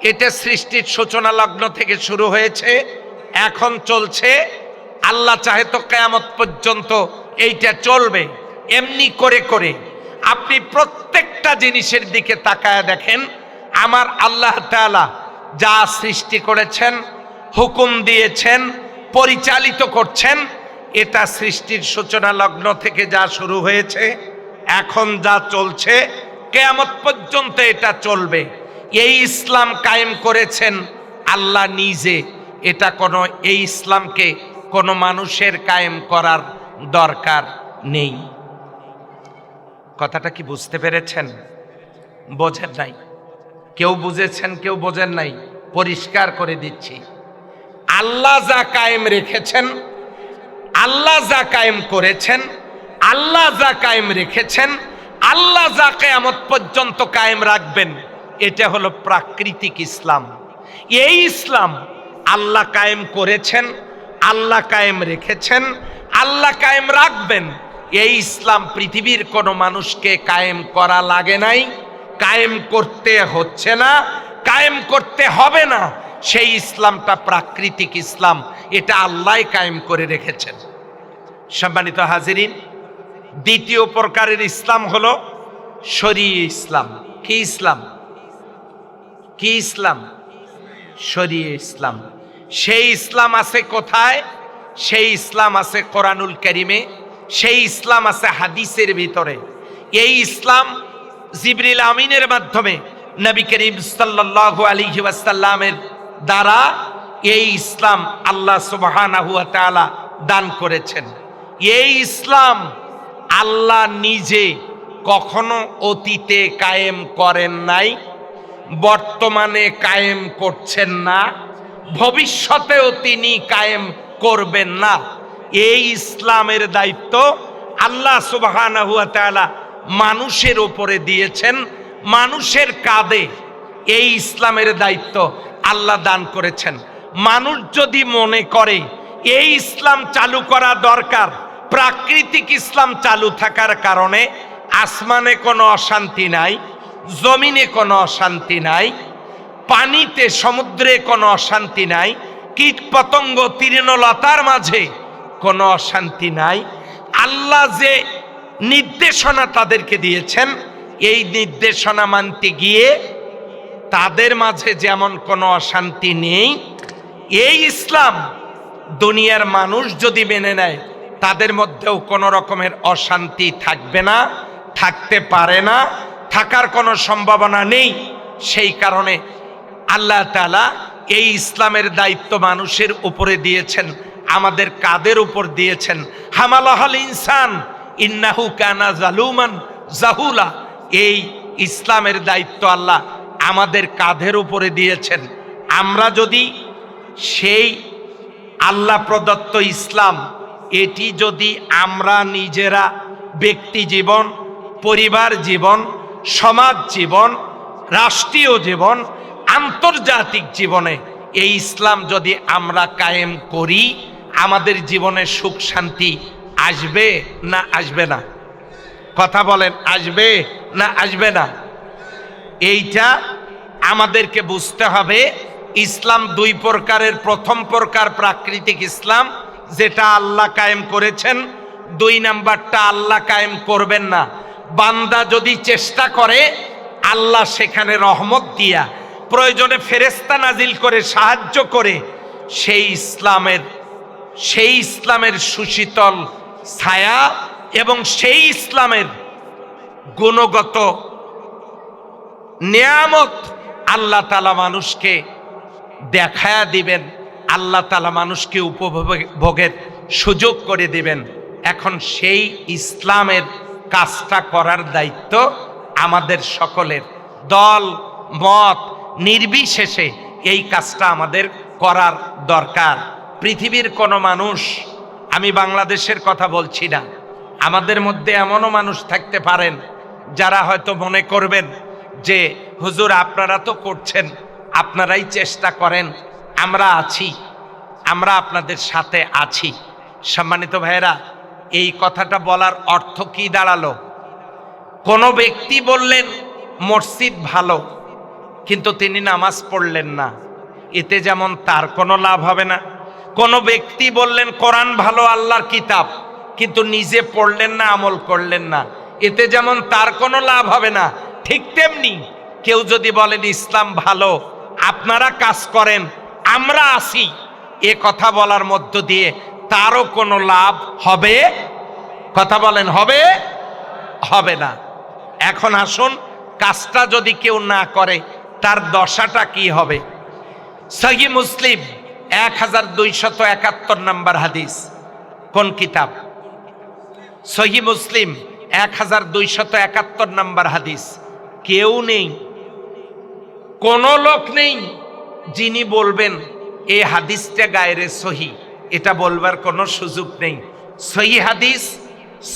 এটা সৃষ্টির সূচনা লগ্ন থেকে শুরু হয়েছে, এখন চলছে। আল্লাহ চাহে তো কিয়ামত পর্যন্ত এইটা চলবে। এমনি করে করে আপনি প্রত্যেকটা জিনিসের দিকে তাকায় দেখেন, আমার আল্লাহ তাআলা যা সৃষ্টি করেছেন, হুকুম দিয়েছেন, পরিচালিত করছেন, এটা সৃষ্টির সূচনা লগ্ন থেকে যা শুরু হয়েছে, এখন যা চলছে, কিয়ামত পর্যন্ত এটা চলবে। এই ইসলাম কায়েম করেছেন আল্লাহ নিজে। এটা কোনো, এই ইসলামকে কোনো মানুষের কায়েম করার দরকার নেই। কথাটা কি বুঝতে পেরেছেন? বোঝেন নাই? কেউ বুঝেছেন, কেউ বোঝেন নাই। পরিষ্কার করে দিচ্ছি, আল্লাহ যা কায়েম রেখেছেন, আল্লাহ যা কায়েম করেছেন, আল্লাহ যা কায়েম রেখেছেন, আল্লাহ যা কিয়ামত পর্যন্ত কায়েম রাখবেন, এটা হলো প্রাকৃতিক ইসলাম। এই ইসলাম আল্লাহ কায়েম করেছেন, আল্লাহ কায়েম রেখেছেন, আল্লাহ কায়েম রাখবেন। এই ইসলাম পৃথিবীর কোনো মানুষকে কায়েম করা লাগে নাই, কায়েম করতে হচ্ছে না, কায়েম করতে হবে না। সেই ইসলামটা প্রাকৃতিক ইসলাম, এটা আল্লাহ কায়েম করে রেখেছেন। সম্মানিত হাজিরিন, দ্বিতীয় প্রকারের ইসলাম হলো শরীয়ী ইসলাম। কি ইসলাম? কি ইসলাম? শরীয়ী ইসলাম। সেই ইসলাম আছে কোথায়? সেই ইসলাম আছে কোরআনুল কারীমে, সেই ইসলাম আছে হাদিসের ভিতরে। এই ইসলাম জিবরিল আমিনের মাধ্যমে নবী করিম সাল্লাল্লাহু আলাইহি ওয়াসাল্লামের দ্বারা এই ইসলাম আল্লাহ সুবহানাহু ওয়া তাআলা দান করেছেন। এই ইসলাম আল্লাহ নিজে কখনো অতীতে কায়েম করেন নাই, বর্তমানে কায়েম করছেন না, ভবিষ্যতেও তিনি কায়েম করবেন না। এই ইসলামের দায়িত্ব আল্লাহ সুবহানাহু ওয়া তাআলা মানুষের উপরে দিয়েছেন, মানুষের কাঁধে এই ইসলামের দায়িত্ব আল্লাহ দান করেছেন। মানুষ যদি মনে করে এই ইসলাম চালু করা দরকার, প্রাকৃতিক ইসলাম চালু থাকার কারণে আসমানে কোনো অশান্তি নাই, জমিনে কোনো অশান্তি নাই, পানিতে সমুদ্রে কোনো অশান্তি নাই, কীট পতঙ্গ তৃণলতার মাঝে কোনো অশান্তি নাই, আল্লাহ যে নির্দেশনা তাদেরকে দিয়েছেন, এই নির্দেশনা মানতে গিয়ে তাদের মাঝে যেমন কোনো অশান্তি নেই, এই ইসলাম দুনিয়ার মানুষ যদি মেনে নেয় তাদের মধ্যেও কোনো রকমের অশান্তি থাকবে না, থাকতে পারে না, থাকার কোনো সম্ভাবনা নেই। সেই কারণে আল্লাহ তাআলা এই ইসলামের দায়িত্ব মানুষের উপরে দিয়েছেন, আমাদের কাদের উপর দিয়েছেন। হামালাহাল ইনসান ইন্নাহু কানা জালুমান জাহুলা, এই ইসলামের দায়িত্ব আল্লাহ আমাদের কাঁধের উপরে দিয়েছেন। আমরা যদি সেই আল্লাহ প্রদত্ত ইসলাম, এটি যদি আমরা নিজেরা ব্যক্তি জীবন, পরিবার জীবন, সমাজ জীবন, রাষ্ট্রীয় জীবন, আন্তর্জাতিক জীবনে এই ইসলাম যদি আমরা কায়েম করি, আমাদের জীবনে সুখ শান্তি আসবে না আসবে না? কথা বলেন, আসবে না আসবে না? এইটা আমাদেরকে বুঝতে হবে। ইসলাম দুই প্রকারের, প্রথম প্রকার প্রাকৃতিক ইসলাম, যেটা আল্লাহ কায়েম করেছেন। দুই নাম্বারটা আল্লাহ কায়েম করবেন না, বান্দা যদি চেষ্টা করে আল্লাহ সেখানে রহমত দিয়া প্রয়োজনে ফেরেশতা নাজিল করে সাহায্য করে সেই ইসলামের সুশীতল ছায়া এবং সেই ইসলামের গুণগত নিয়ামত আল্লাহ তাআলা মানুষকে দেখায়া দিবেন, আল্লাহ তাআলা মানুষকে উপভোগের সুযোগ করে দিবেন। এখন সেই ইসলামের কাজটা করার দায়িত্ব আমাদের সকলের, দল মত নির্বিশেষে এই কাজটা আমাদের করার দরকার। পৃথিবীর কোনো মানুষ, আমি বাংলাদেশের কথা বলছি না, আমাদের মধ্যে এমনও মানুষ থাকতে পারেন যারা হয়তো মনে করবেন যে হুজুর আপনারা তো করছেন, আপনারাই চেষ্টা করেন, আমরা আছি, আমরা আপনাদের সাথে আছি। সম্মানিত ভাইয়েরা, এই কথাটা বলার অর্থ কি দাঁড়ালো? কোনো ব্যক্তি বললেন মসজিদ ভালো, কিন্তু তিনি নামাজ পড়লেন না, এতে যেমন তার কোনো লাভ হবে না। কোনো ব্যক্তি বললেন কোরআন ভালো, আল্লাহর কিতাব, কিন্তু নিজে পড়লেন না, আমল করলেন না, এতে যেমন তার কোনো লাভ হবে না। ঠিক তেমনি কেউ যদি বলেন ইসলাম ভালো, আপনারা কাজ করেন, আমরা আসি, এ কথা বলার মধ্য দিয়ে তারও কোনো লাভ হবে? কথা বলেন, হবে? হবে না। এখন আসুন, কাজটা যদি কেউ না করে তার দশাটা কি হবে? সহিহ মুসলিম 1271 নম্বর হাদিস। কোন কিতাব? সহিহ মুসলিম 1271 নম্বর হাদিস। কেউ নেই, কোনো লোক নেই যিনি বলবেন এই হাদিসটা গায়রে সহি, এটা বলবার কোনো সুযোগ নেই। সহি হাদিস,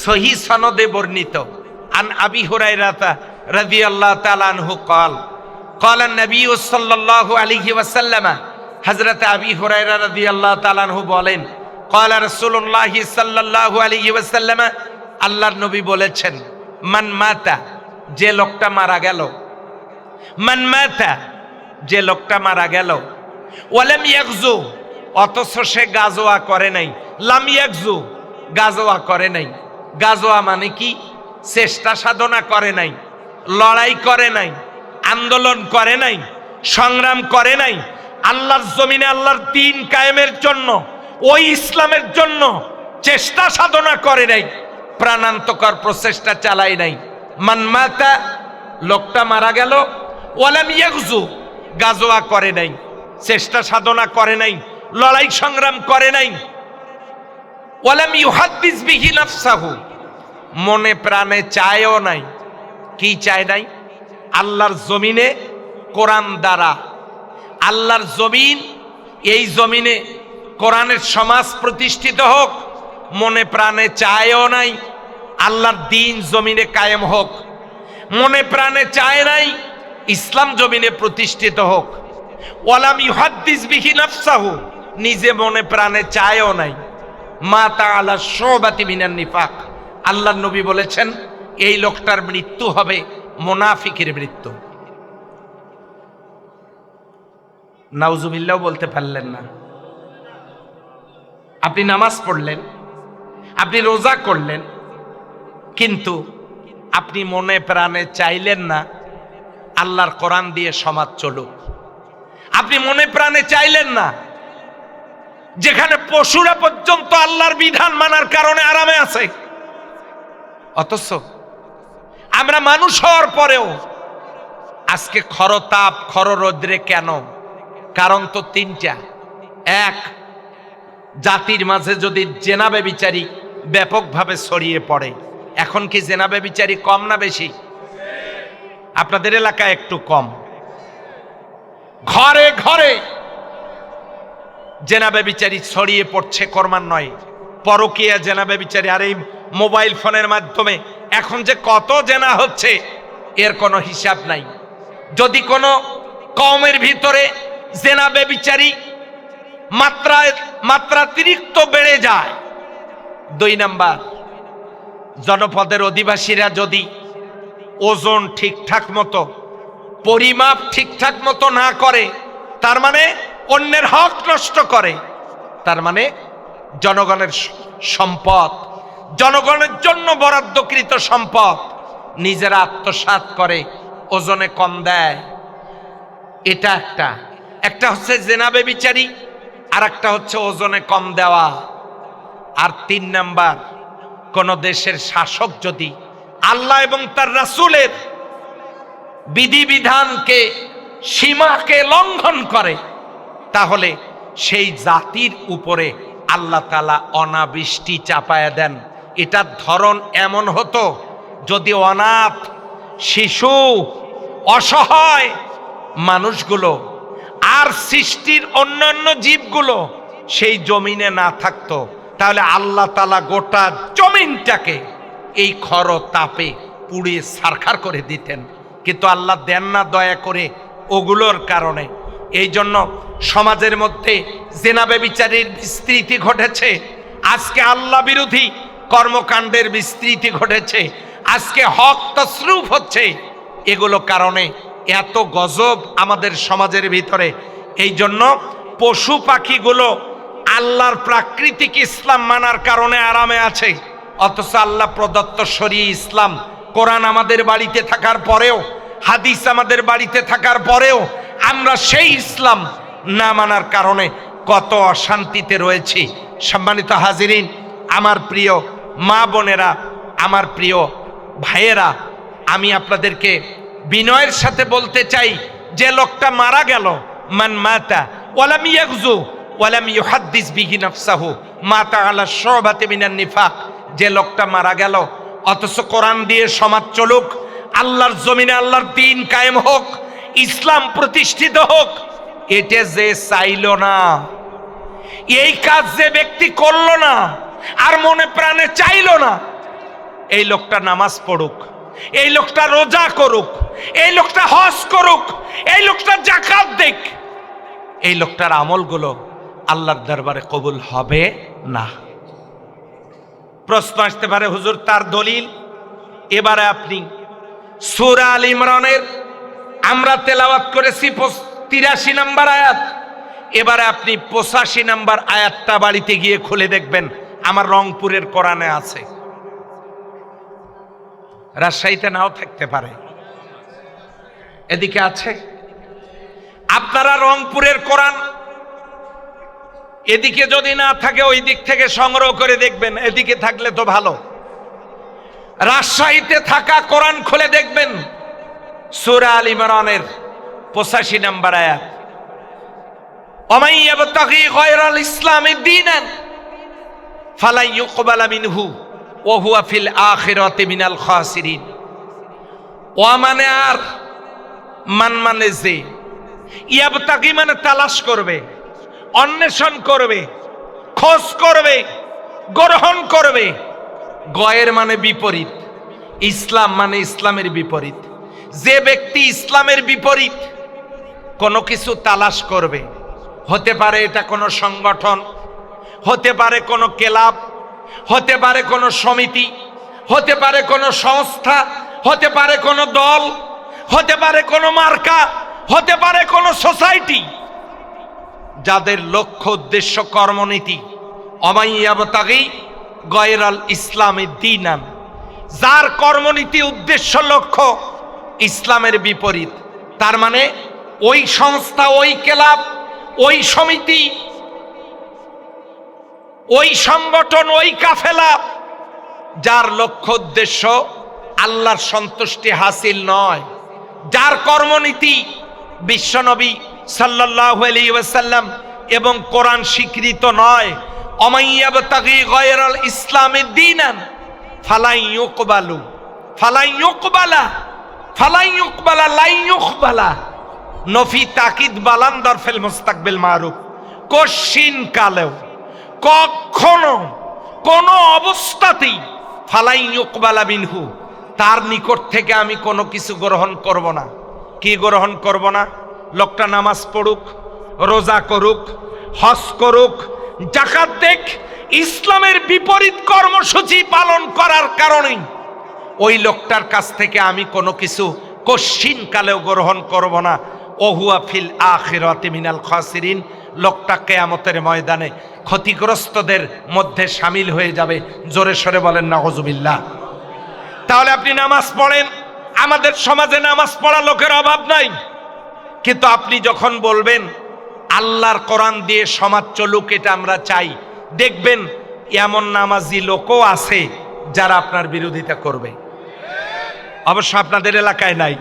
সহি সনদে বর্ণিত। আন আবি হুরায়রা রাদিয়াল্লাহু তাআলা আনহু قال قال النبي صلى الله عليه وسلم, হযরত আবি হুরায়রা রাদিয়াল্লাহু তাআলা আনহু বলেন, قال رسول الله صلى الله عليه وسلم, আল্লাহর নবী বলেছেন, মান মাতা, যে লোকটা মারা গেল, মান মাতা, যে লোকটা মারা গেল, ওয়ালাম ইয়াগজু, অথচ সে গাজওয়া করে নাই, লাম ইয়াগজু, গাজওয়া করে নাই। গাজওয়া মানে কি? চেষ্টা সাধনা করে নাই, লড়াই করে নাই, আন্দোলন করে নাই, সংগ্রাম করে নাই, আল্লাহর জমিনে আল্লাহর দ্বীন কায়েমের জন্য, ওই ইসলামের জন্য চেষ্টা সাধনা করে নাই, প্রাণান্তকর প্রচেষ্টা চালায় নাই। মান মাতা, লোকটা মারা গেল, ওয়ালাম ইয়াগজু, গাজওয়া করে নাই, চেষ্টা সাধনা করে নাই, লড়াই সংগ্রাম করে নাই, ওয়ালাম ইউহাদ্দিস বিহি নাফসাহু, মনে প্রাণে চায়ও নাই। কি চায় নাই? আল্লাহর জমিনে কোরআন দ্বারা, আল্লাহর জমিন, এই জমিনে কোরআনের সমাজ প্রতিষ্ঠিত হোক, মনে প্রাণে চায়ও নাই আল্লাহর দ্বীন জমিনে কায়েম হোক, মনে প্রাণে চায় নাই ইসলাম জমিনে প্রতিষ্ঠিত হোক। ওয়ালাম ইউহাদ্দিস বিহি নাফসাহু, নিজে মনে প্রাণে চায়ও নাই। মা তাআলা শুবাতি মিনান নিফাক, আল্লাহর নবী বলেছেন এই লোকটার মৃত্যু হবে মুনাফিকের মৃত্যু। নাউজুবিল্লাহ বলতে পারলেন না। আপনি নামাজ পড়লেন, আপনি রোজা করলেন, কিন্তু আপনি মনে প্রাণে চাইলেন না আল্লাহর কোরআন দিয়ে সমাজ চলুক। আপনি মনে প্রাণে চাইলেন না, যেখানে পশুরা পর্যন্ত আল্লাহর বিধান মানার কারণে আরামে আছে, অথচ আমরা মানুষ হওয়ার পরেও আজকে খরতাপ খররৌদ্রে কেন? কারণ তো তিনটা। এক, জাতির মাঝে যদি জেনা ব্যভিচারী ব্যাপকভাবে ছড়িয়ে পড়ে। এখন কি জেনা ব্যভিচারী কম না বেশি? আপনাদের এলাকায় একটু কম। ঘরে ঘরে জেনা ব্যভিচারী ছড়িয়ে পড়ছে, ক্রমান্বয়ে পরকীয়া জেনা ব্যভিচারী। আর এই মোবাইল ফোনের মাধ্যমে এখন যে কত জেনা হচ্ছে এর কোনো হিসাব নাই। যদি কোনো কওমের ভিতরে জেনা ব্যভিচারী মাত্রাতিরিক্ত বেড়ে যায়, 2 নাম্বার, জনপদের অধিবাসীরা যদি ওজন ঠিকঠাক মতো, পরিমাপ ঠিকঠাক মতো না করে, তার মানে অন্যের হক নষ্ট করে, তার মানে জনগণের সম্পদ, জনগণের জন্য বরাদ্দকৃত সম্পদ নিজেরা আত্মসাৎ করে, ওজনে কম দেয়। এটা একটা হচ্ছে জেনা ব্যভিচারী, আর একটা হচ্ছে ওজনে কম দেওয়া। আর 3 নাম্বার, কোন দেশের শাসক যদি আল্লাহ এবং তার রাসূলের বিধিবিধানকে, সীমাকে লঙ্ঘন করে, তাহলে সেই জাতির উপরে আল্লাহ তাআলা অনাবৃষ্টি চাপায়া দেন। এটার ধরন এমন হতো, যদি অনাথ, শিশু, অসহায় মানুষগুলো আর সৃষ্টির অন্যান্য জীবগুলো সেই জমিনে না থাকতো, তাহলে আল্লাহ তাআলা গোটা জমিনটাকে এই খরতাপে পুড়িয়ে ছারখার করে দিতেন। কিন্তু আল্লাহ দেন না দয়া করে ওগুলোর কারণে। এই জন্য সমাজের মধ্যে জেনা ব্যভিচারীর বিস্তৃতি ঘটেছে, আজকে আল্লাহ বিরোধী কর্মকাণ্ডের বিস্তৃতি ঘটেছে, আজকে হক তসরুফ হচ্ছে। এগুলো কারণে এত গজব আমাদের সমাজের ভিতরে। এই জন্য পশু পাখিগুলো আল্লাহর প্রাকৃতিক ইসলাম মানার কারণে আরামে আছে, অথচ আল্লাহ প্রদত্ত শরীয়ত ইসলাম, কোরআন আমাদের বাড়িতে থাকার পরেও, হাদিস আমাদের বাড়িতে থাকার পরেও আমরা সেই ইসলাম না মানার কারণে কত অশান্তিতে রয়েছি। সম্মানিত হাজিরিন, আমার প্রিয় মা বোনেরা, আমার প্রিয় ভাইয়েরা, আমি আপনাদেরকে বিনয়ের সাথে বলতে চাই, যে লোকটা মারা গেল, মান মাতা ওয়ালাম ইয়াগজু ওয়ালাম ইউহাদ্দিস বিহি নাফসাহু মাতা আলা শুবাতি মিনান নিফাক, যে লোকটা মারা গেল অথচ কোরআন দিয়ে সমাজ চলুক, আল্লাহর জমিনে আল্লাহর দ্বীন কায়েম হোক, ইসলাম প্রতিষ্ঠিত হোক, এটা যে চাইল না, এই কাজ যে ব্যক্তি করলো না আর মনে প্রাণে চাইল না, এই লোকটা নামাজ পড়ুক, এই লোকটা রোজা করুক, এই লোকটা হজ করুক, এই লোকটা যাকাত দেখ, এই লোকটার আমলগুলো আল্লাহর দরবারে কবুল হবে না। প্রশ্ন আসতে পারে, হুজুর তার দলিল? এবারে আপনি সূরা আল ইমরানের আমরা তেলাওয়াত করেছি 83 নম্বর আয়াত, এবারে আপনি 85 নম্বর আয়াতটা বাড়িতে গিয়ে খুলে দেখবেন, আমার রংপুরের কোরআনে আছে, রাজশাহীতে নাও থাকতে পারে, এদিকে আছে। আপনারা রংপুরের কোরআন এদিকে যদি না থাকে ওই দিক থেকে সংগ্রহ করে দেখবেন, এদিকে থাকলে তো ভালো। রাজশাহীতে থাকা কোরআন খুলে দেখবেন, সূরা আল ইমরানের 85 নম্বর আয়াত, ওয়ামান ইয়াবতাগি গায়রাল ইসলামি দীনান ফালা ইউকবালা মিনহু ওয়া হুয়া ফিল আখিরাতি মিনাল খাসিরিন। ওয়া মানে আর, মান মানে যে, ইয়াবতাগি মানে তালাশ করবে, অন্বেষণ করবে, খোঁজ করবে, গ্রহণ করবে। গয়ের মানে বিপরীত, ইসলাম মানে ইসলামের বিপরীত। যে ব্যক্তি ইসলামের বিপরীত কোনো কিছু তালাশ করবে, হতে পারে এটা কোনো সংগঠন, হতে পারে কোনো ক্লাব, হতে পারে কোনো সমিতি, হতে পারে কোনো সংস্থা, হতে পারে কোনো দল, হতে পারে কোনো মার্কা, হতে পারে কোনো সোসাইটি, যাদের লক্ষ্য উদ্দেশ্য কর্মনীতি অমাইয়াবতাগি গয়রাল ইসলামী দীনান, যার কর্মনীতি উদ্দেশ্য লক্ষ্য ইসলামের বিপরীত, তার মানে ওই সংস্থা, ওই ক্লাব, ওই সমিতি, ওই সংগঠন, ওই কাফেলা যার লক্ষ্য উদ্দেশ্য আল্লাহর সন্তুষ্টি হাসিল নয়, যার কর্মনীতি বিশ্বনবী সাল্লাল্লাহু আলাইহি ওয়াসাল্লাম এবং কোরআন স্বীকৃত নয়, অমাইয়াবতাগি গায়রাল ইসলামি দীনান ফালাই ইউকবালু ফালাই ইউকবালা ফালাই ইউকবালা লাই ইউকবালা নফি তাকিদ বালান্দার ফিল মুস্তাকবিল মারুফ। কশিন কালেও কখনো কোন অবস্থাতেই ফালাই ইউকবালা মিনহু, তার নিকট থেকে আমি কোনো কিছু গ্রহণ করব না। কি গ্রহণ করব না? লোকটা নামাজ পড়ুক, রোজা করুক, হজ করুক, যাকাত দেখ, ইসলামের বিপরীত কর্মসূচি পালন করার কারণেই ওই লোকটার কাছ থেকে আমি কোনো কিছু কশিন কালেও গ্রহণ করব না। ওহুয়া ফিল আখিরাতি মিনাল খাসিরিন, লোকটা কিয়ামতের ময়দানে ক্ষতিগ্রস্তদের মধ্যে শামিল হয়ে যাবে। জোরে সরে বলেন নাউজুবিল্লাহ। তাহলে আপনি নামাজ পড়েন, আমাদের সমাজে নামাজ পড়া লোকের অভাব নাই, কিন্তু আপনি যখন বলবেন আল্লাহর কোরআন দিয়ে সমাজ চলুক, এটা আমরা চাই, দেখবেন এমন নামাজি লোকও আছে যারা আপনার বিরোধিতা করবে। অবশ্য আপনাদের এলাকায় নাই,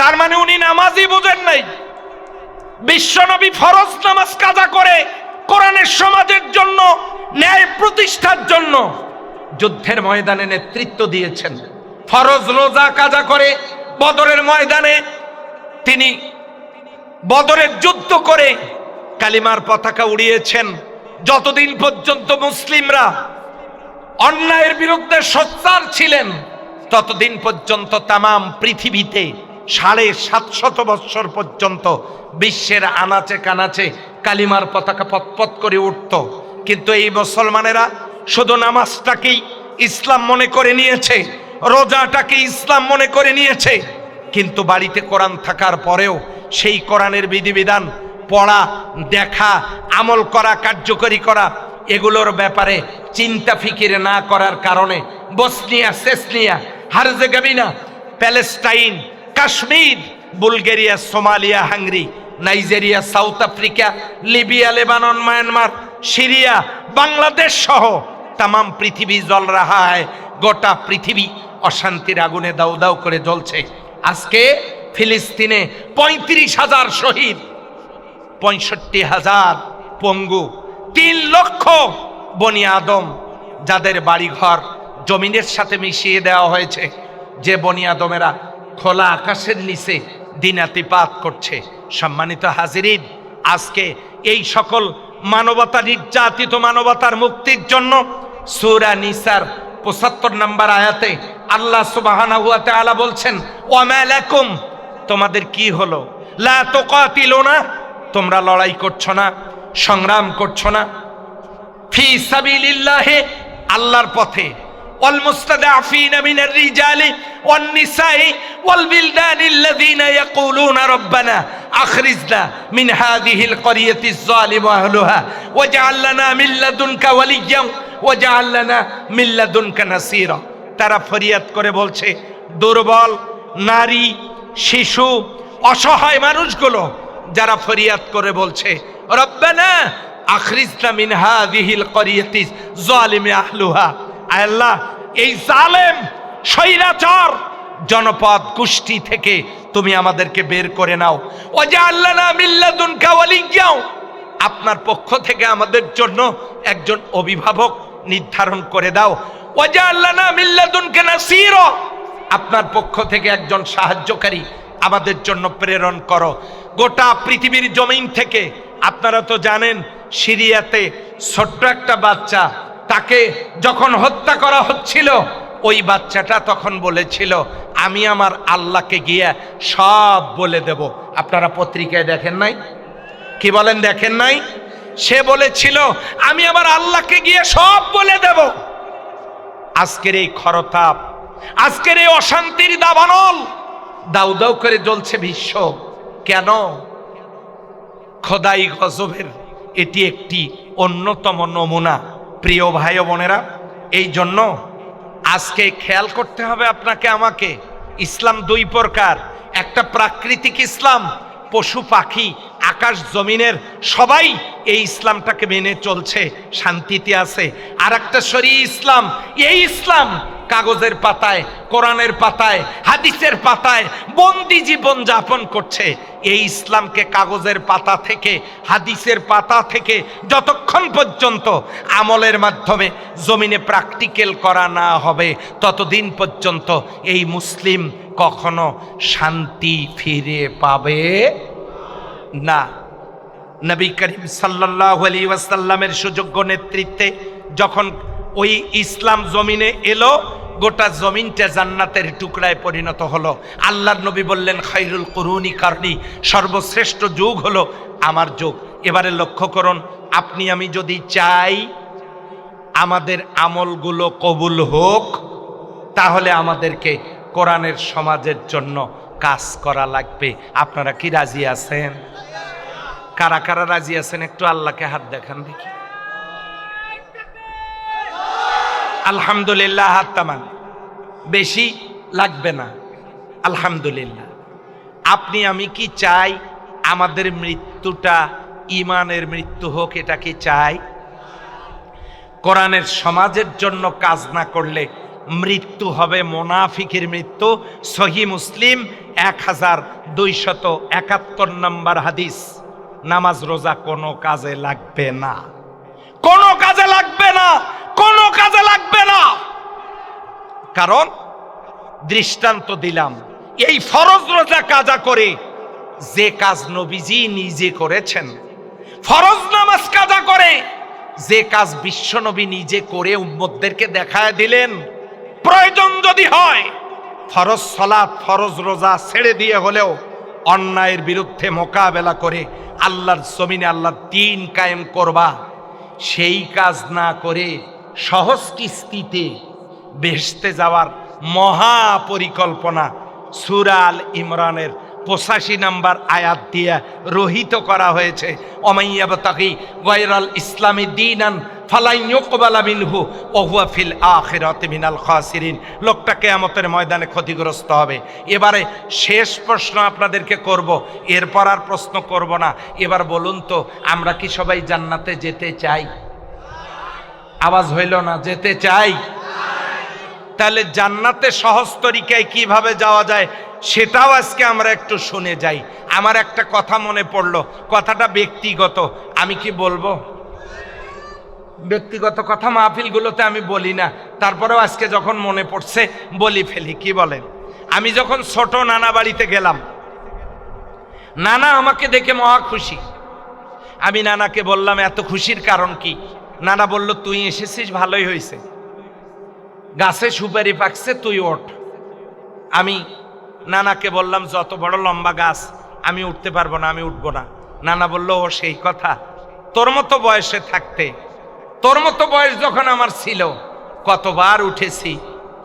তার মানে উনি নামাজই বুঝেন নাই। বিশ্বনবী ফরজ নামাজ কাজা করে কোরআনের সমাজের জন্য, ন্যায় প্রতিষ্ঠার জন্য যুদ্ধের ময়দানে নেতৃত্ব দিয়েছেন। ফরজ রোজা কাজা করে বদরের ময়দানে তিনি বদরের যুদ্ধ করে কালিমার পতাকা উড়িয়েছেন। যতদিন পর্যন্ত মুসলিমরা অন্যায়ের বিরুদ্ধে সোচ্চার ছিলেন, ততদিন পর্যন্ত তামাম পৃথিবীতে 750 বৎসর পর্যন্ত বিশ্বের আনাচে কানাচে কালিমার পতাকা পতপত করে উঠত। কিন্তু এই মুসলমানেরা শুধু নামাজটাকেই ইসলাম মনে করে নিয়েছে, রোজাটাকে ইসলাম মনে করে নিয়েছে, কিন্তু বাড়িতে কোরআন থাকার পরেও সেই কোরআনের বিধিবিধান পড়া, দেখা, আমল করা, কার্যকরী করা, এগুলোর ব্যাপারে চিন্তা ফিকির না করার কারণে Bosnia, Chechnya, Herzegovina, Palestine, Kashmir, Bulgaria, Somalia, Hungary, Nigeria, South Africa, Libya, Lebanon, Myanmar, Syria, Bangladesh সহ তামাম পৃথিবী জ্বল রাহা হয়। গোটা পৃথিবী অশান্তির আগুনে দাউ দাউ করে জ্বলছে। আজকে ফিলিস্তিনে 35,000 শহীদ, 65,000 পঙ্গু, 3 লক্ষ বনি আদম যাদের বাড়িঘর জমিনের সাথে মিশিয়ে দেওয়া হয়েছে, যে বনি আদমেরা খোলা আকাশের নিচে দিনাতিপাত করছে। সম্মানিত হাজিরিন, আজকে এই সকল মানবতা, নির্যাতিত মানবতার মুক্তির জন্য সূরা নিসার 75 নম্বর আয়াতে আল্লাহ সুবহানাহু ওয়া তাআলা বলছেন, ওয়া মা লাকুম, তোমাদের কি হলো, লা তুকাতিলুনা, তোমরা লড়াই করছো না, সংগ্রাম করছো না, ফি সাবিলিল্লাহি, আল্লাহর পথে, ওয়াল মুস্তাদআফিনা মিনার রিজালি ওয়ান নিসাই ওয়াল বিলদানিল্লাযিনা ইয়াকুলুনা রাব্বানা আখরিজনা মিন হাযিহিল ক্বরিয়াতিজ যালিমি আহলুহা ওয়াজআল লানা মিন লাদুনকা ওয়ালিয়্যান ওয়াজআল লানা মিন লাদুনকা নাসীরা। তারা ফরিয়াদ করে বলছে, দুর্বল নারী, শিশু, অসহায় মানুষগুলো যারা ফরিয়াদ করে বলছে, রব্বানা আখরিজনা মিন হাযিহিল ক্বরিয়াতিজ যালিমি আহলুহা, আল্লাহ এই জালেম স্বৈরাচার জনপদ গোষ্ঠী থেকে তুমি আমাদেরকে বের করে নাও। ওয়াজআল লানা মিন লাদুনকা ওয়ালিয়্যান, আপনার পক্ষ থেকে আমাদের জন্য একজন অভিভাবক নির্ধারণ করে দাও। ওয়াজআল লানা মিন লাদুনকা নাসীরা, আপনার পক্ষ থেকে একজন সাহায্যকারী আমাদের জন্য প্রেরণ করো। গোটা পৃথিবীর জমিন থেকে, আপনারা তো জানেন সিরিয়াতে ছোট্ট একটা বাচ্চা, তাকে যখন হত্যা করা হচ্ছিল, ওই বাচ্চাটা তখন বলেছিল, আমি আমার আল্লাহকে গিয়ে সব বলে দেব। আপনারা পত্রিকায় দেখেন নাই? কি বলেন, দেখেন নাই? সে বলেছিল, আমি আমার আল্লাহকে গিয়ে সব বলে দেব। আজকের এই খরতাপ, আজকের এই অশান্তির দাবানল দাউ দাউ করে জ্বলছে বিশ্ব। কেন? খোদাই গজবের এটি একটি অন্যতম নমুনা। প্রিয় ভাই ও বোনেরা, এই জন্য আজকে খেয়াল করতে হবে আপনাকে আমাকে। ইসলাম 2 প্রকার, একটা প্রাকৃতিক ইসলাম, পশু পাখি আকাশ জমিনের সবাই এই ইসলামটাকে মেনে চলছে, শান্তিতে আছে। আর একটা শরীয়ত ইসলাম, এই ইসলাম কাগজের পাতায়, কোরআনের পাতায়, হাদিসের পাতায় বন্দি জীবন যাপন করছে। এই ইসলামকে কাগজের পাতা থেকে, হাদিসের পাতা থেকে যতক্ষণ পর্যন্ত আমলের মাধ্যমে জমিনে প্র্যাকটিক্যাল করা না হবে, ততদিন পর্যন্ত এই মুসলিম কখনো শান্তি ফিরে পাবে না। নবী করিম সাল্লাল্লাহু আলাইহি ওয়াসাল্লামের সুযোগ্য নেতৃত্বে যখন ওই ইসলাম জমিনে এলো, গোটা জমিনটা জান্নাতের টুকরায় পরিণত হলো। আল্লাহর নবী বললেন, খায়রুল কুরুনি কারনি, সর্বশ্রেষ্ঠ যুগ হলো আমার যুগ। এবারে লক্ষ্য করুন, আপনি আমি যদি চাই আমাদের আমলগুলো কবুল হোক, তাহলে আমাদেরকে কোরআনের সমাজের জন্য কাজ করা লাগবে। আপনারা কি রাজি আছেন? কারা কারা রাজি আছেন একটু আল্লাহকে হাত দেখান দেখি। আলহামদুলিল্লাহ, হাত তামান, বেশি লাগবে না। আলহামদুলিল্লাহ। আপনি আমি কি চাই আমাদের মৃত্যুটা ইমানের মৃত্যু হোক? এটা কি চাই? কোরআনের সমাজের জন্য কাজ না করলে মৃত্যু হবে মুনাফিকের মৃত্যু। সহিহ মুসলিম 1271 নম্বর হাদিস। নামাজ রোজা কোনো কাজে লাগবে না, কোনো কাজে লাগবে না, কোনো কাজে লাগবে না। কারণ দৃষ্টান্ত দিলাম, এই ফরজ রোজা কাজা করে যে কাজ নবীজি নিজে করেছেন, ফরজ নামাজ কাজা করে যে কাজ বিশ্বনবী নিজে করে উম্মতদেরকে দেখায় দিলেন, প্রয়োজন যদি হয় ফরজ সালাত, ফরজ রোজা ছেড়ে দিয়ে হলেও অন্যায়ের বিরুদ্ধে মোকাবেলা করে আল্লাহর জমিনে আল্লাহর দ্বীন কায়েম করবা, সেই কাজ না করে সহজ কিস্তিতে বেহেশতে যাওয়ার মহা পরিকল্পনা সূরা আল ইমরানের 85 নম্বর আয়াত দিয়ে রহিত করা হয়েছে। ওমাইয়াবতাগি গায়রাল ইসলামি দীনান ফালাই ইউকবালা মিনহু ওয়া হুয়া ফিল আখিরাতি মিনাল খাসিরিন। লোকটা কিয়ামতের ময়দানে ক্ষতিগ্রস্ত হবে। এবারে শেষ প্রশ্ন আপনাদেরকে করব, এরপর আর প্রশ্ন করব না। এবার বলুন তো, আমরা কি সবাই জান্নাতে যেতে চাই? আওয়াজ হইল না, যেতে চাই? তাহলে জান্নাতে সহজ তরিকায় কিভাবে যাওয়া যায় সেটাও আজকে আমরা একটু শুনে যাই। আমার একটা কথা মনে পড়লো, কথাটা ব্যক্তিগত, আমি কি বলবো? ব্যক্তিগত কথা মাহফিলগুলোতে আমি বলি না, তারপরেও আজকে যখন মনে পড়ছে বলি ফেলি। কি বলেন? আমি যখন ছোট নানা বাড়িতে গেলাম, নানা আমাকে দেখে মহা খুশি। আমি নানাকে বললাম, এত খুশির কারণ কি? নানা বলল, তুই এসেছিস ভালোই হয়েছে, গাছে সুপারি পাকছে, তুই ওঠ। আমি নানাকে বললাম, যত বড় লম্বা গাছ, আমি উঠতে পারবো না, আমি উঠবো না। নানা বলল, ও সেই কথা, তোর মতো বয়সে থাকতে, তোর মতো বয়স যখন আমার ছিল, কতবার উঠেছি,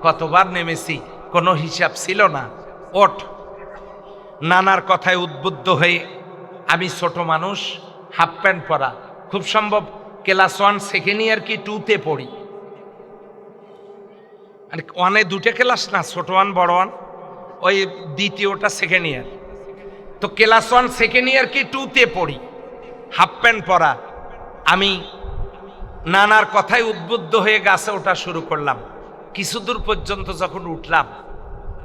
কতবার নেমেছি, কোনো হিসাব ছিল না, ওঠ। নানার কথায় উদ্বুদ্ধ হয়ে আমি ছোট মানুষ, হাফ প্যান্ট পরা, খুব সম্ভব ক্লাস 1 সেকেন্ড ইয়ার কি 2তে পড়ি। মানে 1-এ 2টে ক্লাস না, ছোট 1 বড় 1, ওই দ্বিতীয়টা সেকেন্ড ইয়ার। তো ক্লাস 1 সেকেন্ড ইয়ার কি 2তে পড়ি, হাফ প্যান্ট পরা। আমি নানার কথায় উদ্বুদ্ধ হয়ে গাছে ওঠা শুরু করলাম। কিছু দূর পর্যন্ত যখন উঠলাম,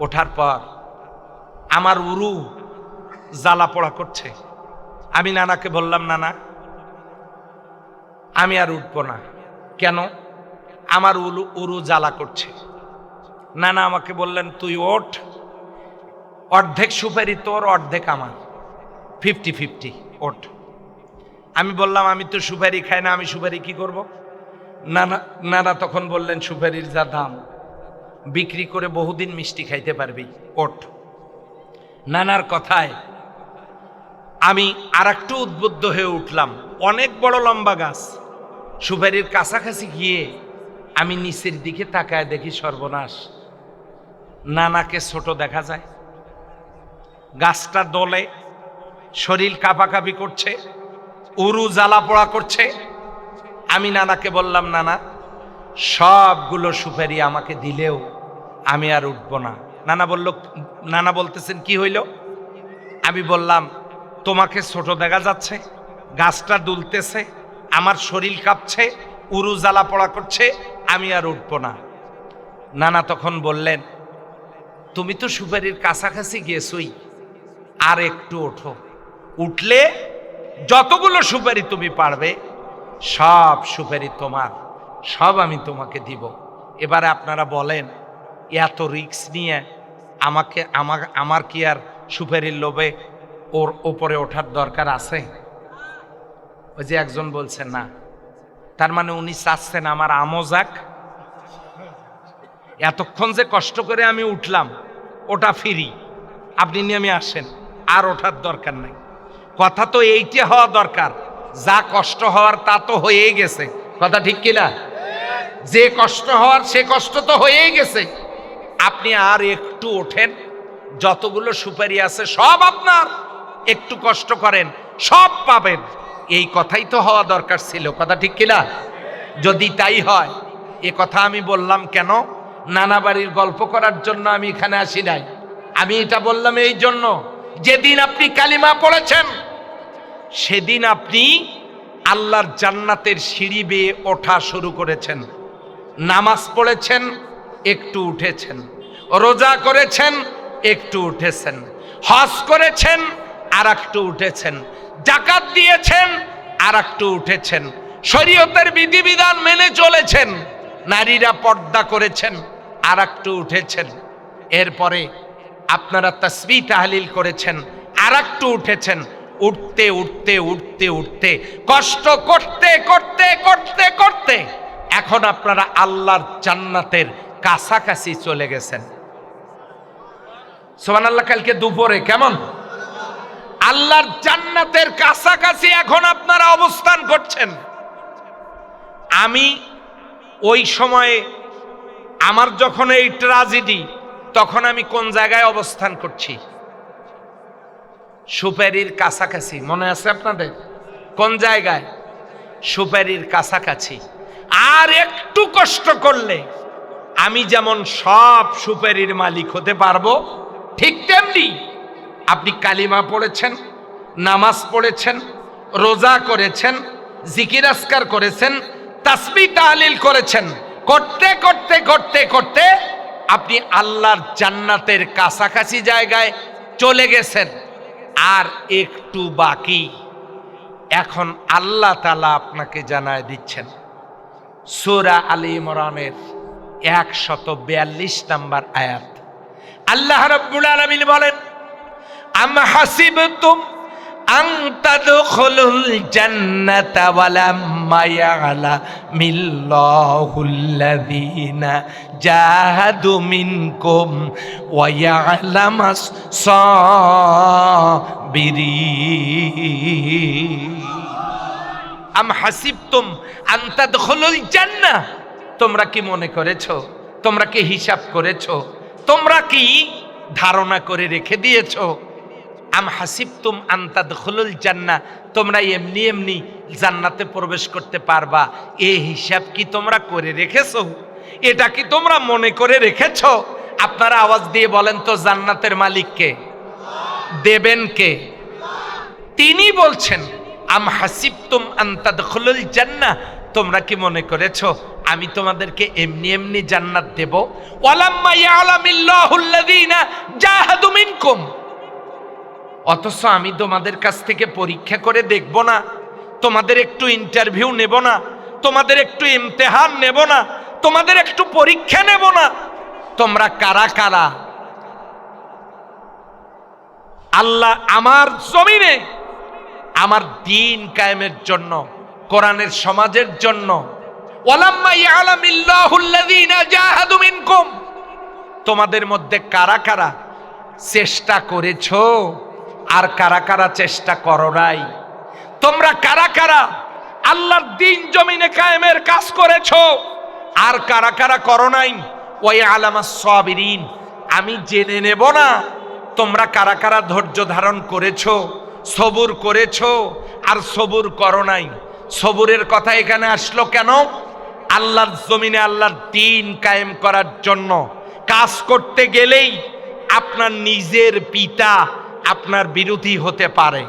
ওঠার পর আমার উরু জ্বালা পোড়া করছে। আমি নানাকে বললাম, নানা আমি আর উঠবো না। কেন? আমার উরু জ্বালা করছে। নানা আমাকে বললেন, তুই ওঠ, অর্ধেক সুপারি তোর, অর্ধেক আমার, 50-50, ওঠ। আমি বললাম, আমি তো সুপারি খাই না, আমি সুপারি কি করব? নানা তখন বললেন, সুপারির যা দাম, বিক্রি করে বহুদিন মিষ্টি খাইতে পারবি, ওঠ। নানার কথায় আমি আর একটু উদ্বুদ্ধ হয়ে উঠলাম। অনেক বড় লম্বা গাছ, সুপারির কাছাকাছি গিয়ে আমি নিচের দিকে তাকায় দেখি, সর্বনাশ, নানাকে ছোট দেখা যায়। গাছটা দোলে, শরীর কাঁপাকাঁপি করছে, উরু জ্বালা পোড়া করছে। আমি নানাকে বললাম, নানা সবগুলো সুপারি আমাকে দিলেও আমি আর উঠব না, নানা বলতেছেন কি হইল? আমি বললাম তোমাকে ছোট দেখা যাচ্ছে, গাছটা দুলতেছে, আমার শরীর কাঁপছে, উরু জ্বালা পড়া করছে, আমি আর উঠবো না। নানা তখন বললেন তুমি তো সুপারির কাছাকাছি গিয়েছই, আর একটু ওঠো, উঠলে যতগুলো সুপারি তুমি পারবে সব সুপারি তোমার, সব আমি তোমাকে দিব। এবারে আপনারা বলেন এত রিস্ক নিয়ে আমার কি আর সুপারির লোভে ওর ওপরে ওঠার দরকার আছে? ওই যে একজন বলছেন না, তার মানে উনি চাচ্ছেন আমার আমও যাক, এতক্ষণ যে কষ্ট করে আমি উঠলাম ওটা ফিরি, আপনি নেমে আসেন, আর ওঠার দরকার নাই। কথা তো এইটা হওয়া দরকার, যা কষ্ট হওয়ার তা তো হয়েই গেছে। কথা ঠিক কিনা? যে কষ্ট হওয়ার সে কষ্ট তো হয়েই গেছে। আপনি আর একটু ওঠেন, যতগুলো সুপারি আছে সব আপনার, একটু কষ্ট করেন সব পাবেন। এই কথাই তো হওয়া দরকার ছিল। কথা ঠিক কিনা? যদি তাই হয়, এ কথা আমি বললাম কেন? নানা বাড়ির গল্প করার জন্য আমি এখানে আসি নাই। আমি এটা বললাম এই জন্য, যেদিন আপনি কালিমা পড়েছেন সেদিন আপনি আল্লাহর জান্নাতের সিঁড়ি বেয়ে ওঠা শুরু করেছেন। নামাজ পড়েছেন, একটু উঠেছেন, রোজা করেছেন, একটু উঠেছেন, হজ করেছেন, আর একটু উঠেছেন, যাকাত দিয়েছেন, আর একটু উঠেছেন, শরীয়তের বিধিবিধান মেনে চলেছেন, নারীরা পর্দা করেছেন, আর একটু উঠেছেন। এরপরে আপনারা তাসবিহ তাহলিল করেছেন, আর একটু উঠেছেন। উঠতে উঠতে উঠতে উঠতে কষ্ট করতে করতে করতে করতে এখন আপনারা আল্লাহর জান্নাতের কাছাকাছি চলে গেছেন। সুবহানাল্লাহ। কালকে দুপুরে কেমন আল্লাহর জান্নাতের কাছাকাছি এখন আপনারা অবস্থান করছেন। আমি ওই সময়ে আমার যখন এই ট্র্যাজেডি, তখন আমি কোন জায়গায় অবস্থান করছি? সুপারির কাছাকাছি। মনে আছে আপনাদের? কোন জায়গায়? সুপারির কাছাকাছি। আর একটু কষ্ট করলে আমি যেমন সব সুপারির মালিক হতে পারবো, ঠিক তেমনি আপনি কালিমা পড়েছেন, নামাজ পড়েছেন, রোজা করেছেন, জিকির আজকার করেছেন, তাসবিহ তাহলিল করেছেন, করতে করতে করতে করতে আপনি আল্লাহর জান্নাতের কাছাকাছি জায়গায় চলে গেছেন। আর একটু বাকি। এখন আল্লাহ তাআলা আপনাকে জানায় দিচ্ছেন, সূরা আলে ইমরানের 142 নম্বর আয়াত, আল্লাহ রাব্বুল আলামিন বলেন, আম হাসিবতুম আন তাদখুলুল জান্নাতা ওয়ালাম্মা ইয়া'লামিল্লাহুল্লাযীনা জাহাদু মিনকুম ওয়া ইয়া'লামাস সাবিরিন। আম হাসিবতুম আন তাদখুলুল জান্নাহ, তোমরা কি মনে করেছো, তোমরা কি হিসাব করেছো, তোমরা কি ধারণা করে রেখে দিয়েছো? আম হাসিবতুম আন তাদখুলুল জান্নাহ, তোমরা এমনি এমনি জান্নাতে প্রবেশ করতে পারবা, এই হিসাব কি তোমরা করে রেখেছো? এটা কি তোমরা মনে করে রেখেছো? আপনারা আওয়াজ দিয়ে বলেন তো, জান্নাতের মালিক কে? দেবেন কে? তিনি বলছেন, আম হাসিবতুম আন তাদখুলুল জান্নাহ, তোমরা কি মনে করেছো আমি তোমাদেরকে এমনি এমনি জান্নাত দেব? ওয়ালাম্মা ইয়া'লামিল্লাহুল্লাযীনা জাহাদু মিনকুম, অথচ আমি তোমাদের কাছ থেকে পরীক্ষা করে দেখব না, তোমাদের একটু ইন্টারভিউ নেব না, তোমাদের একটু ইমতিহান নেব না, তোমাদের একটু পরীক্ষা নেব না? তোমরা কারা কারা আল্লাহ আমার জমিনে আমার দ্বীন কায়েমের জন্য, কোরআনের সমাজের জন্য, ওয়ালাম্মা ইয়া'লামিল্লাহুল্লাযীনা জাহাদু মিনকুম, তোমাদের মধ্যে কারা কারা চেষ্টা করেছো আর কারা কারা চেষ্টা করো নাই? তোমরা কারা কারা আল্লাহর দ্বীন জমিনে কায়েমের কাজ করেছো আর কারা কারা করো নাই? ওয়া ইয়া'লামাস সাবিরিন, আমি জেনে নেব না তোমরা কারা কারা ধৈর্য ধারণ করেছো, সবুর করেছো আর সবুর করো নাই। সবুরের কথা এখানে আসলো কেন? আল্লাহর জমিনে আল্লাহর দ্বীন কায়েম করার জন্য কাজ করতে গেলেই আপনার নিজের পিতা আপনার বিরোধী হতে পারে।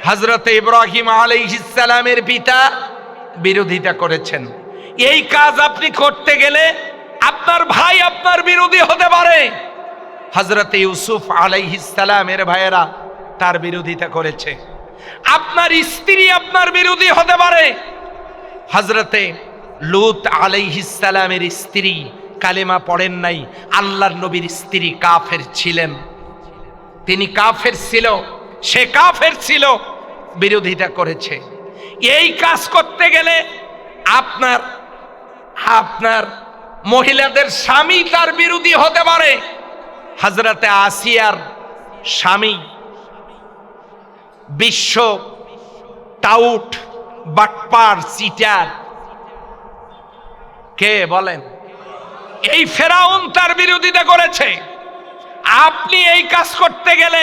হযরত ইব্রাহিম আলাইহিস সালামের পিতা বিরোধিতা করেছেন। এই কাজ আপনি করতে গেলে আপনার ভাই আপনার বিরোধী হতে পারে। হযরত ইউসুফ আলাইহিস সালামের ভাইয়েরা তার বিরোধিতা করেছে। আপনার স্ত্রী আপনার বিরোধী হতে পারে। হযরতে লূত আলাইহিস সালামের স্ত্রী কালেমা পড়েন নাই, আল্লাহর নবীর স্ত্রী কাফের ছিলেন, তিনি কাফের ছিল, সে কাফের ছিল, বিরোধিতা করেছে। এই কাজ করতে গেলে আপনার আপনার মহিলাদের স্বামী তার বিরোধী হতে পারে। হযরতে আসিয়ার স্বামী বিশ্ব টাউট বাটপার চিটার কে বলেন? এই ফেরাউন তার বিরোধিতা করেছে। আপনি এই কাজ করতে গেলে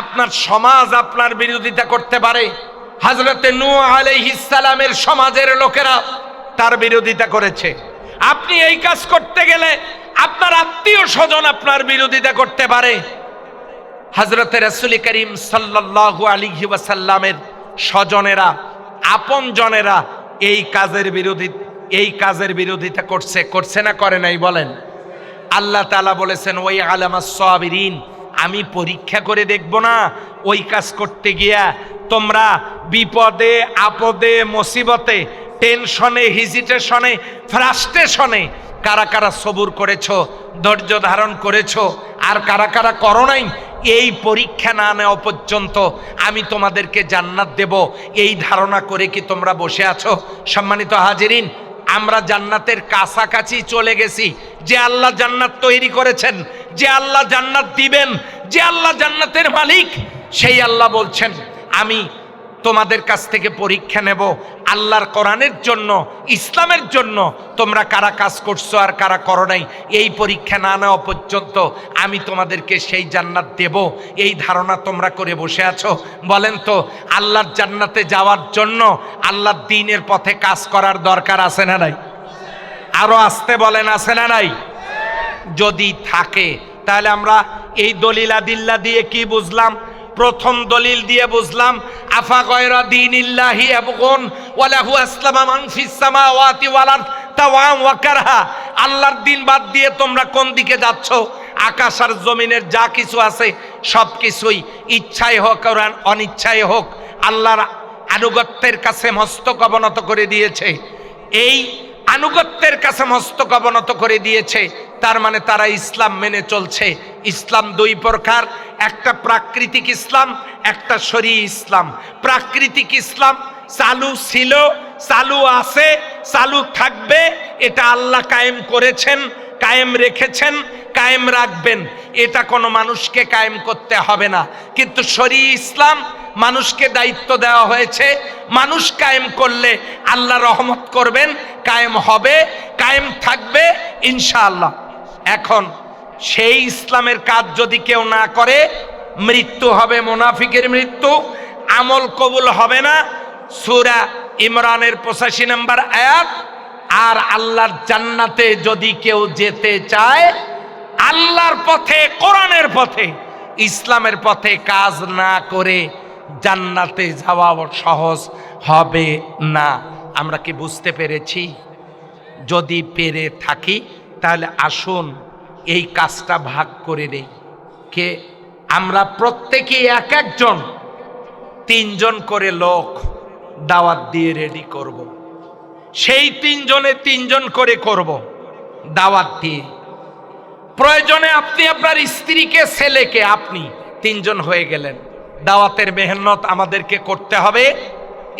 আপনার সমাজ আপনার বিরোধিতা করতে পারে। হযরতে নূহ আলাইহিস সালামের সমাজের লোকেরা তার বিরোধিতা করেছে। আপনি এই কাজ করতে গেলে আপনার আত্মীয় স্বজন আপনার বিরোধিতা করতে পারে। হযরতে রাসূল করিম সাল্লাল্লাহু আলাইহি ওয়াসাল্লামের স্বজনেরা, আপনজনেরা এই কাজের বিরোধিতা করছে না করে নাই বলেন? আল্লাহ তাআলা বলেছেন ওই আলামাস সাবিরিন, আমি পরীক্ষা করে দেখব না ওই কাজ করতে গিয়া তোমরা বিপদে আপদে মুসিবতে টেনশনে হিজিটেশনে ফ্রাস্ট্রেশনে কারা কারা সবুর করেছো, ধৈর্য ধারণ করেছো, আর কারা কারা করো নাই, এই পরীক্ষা না নেওয়া পর্যন্ত আমি তোমাদেরকে জান্নাত দেব, এই ধারণা করে কি তোমরা বসে আছো? সম্মানিত হাজিরিন, আমরা জান্নাতের কাছাকাছি চলে গেছি। যে আল্লাহ জান্নাত তৈরি করেছেন, যে আল্লাহ জান্নাত দিবেন, যে আল্লাহ জান্নাতের মালিক, সেই আল্লাহ বলছেন আমি তোমাদের কাছ থেকে পরীক্ষা নেব আল্লাহর কোরআনের জন্য, ইসলামের জন্য তোমরা কারা কাজ করছো আর কারা করো নাই, এই পরীক্ষা না নেওয়া পর্যন্ত আমি তোমাদেরকে সেই জান্নাত দেব, এই ধারণা তোমরা করে বসে আছো। বলেন তো, আল্লাহর জান্নাতে যাওয়ার জন্য আল্লাহর দ্বীনের পথে কাজ করার দরকার আছে না নাই? আরো আসতে বলেন, আছে না নাই? যদি থাকে তাহলে আমরা এই দলিল আদিল্লা দিয়ে কি বুঝলাম? প্রথম দলিল দিয়ে বুঝলাম আফা গায়রা দীনিল্লাহি ইয়াবগুন ওয়া লাহু আসলামা মান ফিস সামাওয়াতি ওয়াল আরদ তাওয়াম ওয়া কারহা। আল্লাহর দ্বীন বাদ দিয়ে তোমরা কোন দিকে যাচ্ছ? আকাশ আর জমিনের যা কিছু আছে সব কিছুই ইচ্ছায় হোক আর অনিচ্ছায় হোক আল্লাহর আনুগত্যের কাছে মস্তক অবনত করে দিয়েছে। এই আনুগত্যের কাছে মস্তক অবনত করে দিয়েছে, তার মানে তারা ইসলাম মেনে চলছে। ইসলাম দুই প্রকার, একটা প্রাকৃতিক ইসলাম, একটা শরীয়ী ইসলাম। প্রাকৃতিক ইসলাম চালু ছিল, চালু আছে, চালু থাকবে, এটা আল্লাহ কায়েম করেছেন, কায়েম রেখেছেন, কায়েম রাখবেন, এটা কোনো মানুষকে কায়েম করতে হবে না। কিন্তু শরীয়ী ইসলাম মানুষকে দায়িত্ব দেওয়া হয়েছে, মানুষ কায়েম করলে আল্লাহ রহমত করবেন, কায়েম হবে, কায়েম থাকবে ইনশাআল্লাহ। এখন সেই ইসলামের কাজ যদি কেউ না করে, মৃত্যু হবে মুনাফিকের মৃত্যু, আমল কবুল হবে না। সূরা ইমরানের 85 নম্বর আয়াত। আর আল্লাহর জান্নাতে যদি কেউ যেতে চায়, আল্লাহর পথে, কোরআনের পথে, ইসলামের পথে কাজ না করে জান্নাতে যাওয়া সহজ হবে না। আমরা কি বুঝতে পেরেছি? যদি পেরে থাকি তাহলে আসুন এই কাজটা ভাগ করে নেই। কে? আমরা প্রত্যেকে এক একজন 3 জন করে লোক দাওয়াত দিয়ে রেডি করব। সেই 3 জনে 3 জন করে করব দাওয়াত দিয়ে। প্রয়োজনে আপনি আপনার স্ত্রীকে, ছেলেকে, আপনি 3 জন হয়ে গেলেন। দাওয়াতের মেহনত আমাদেরকে করতে হবে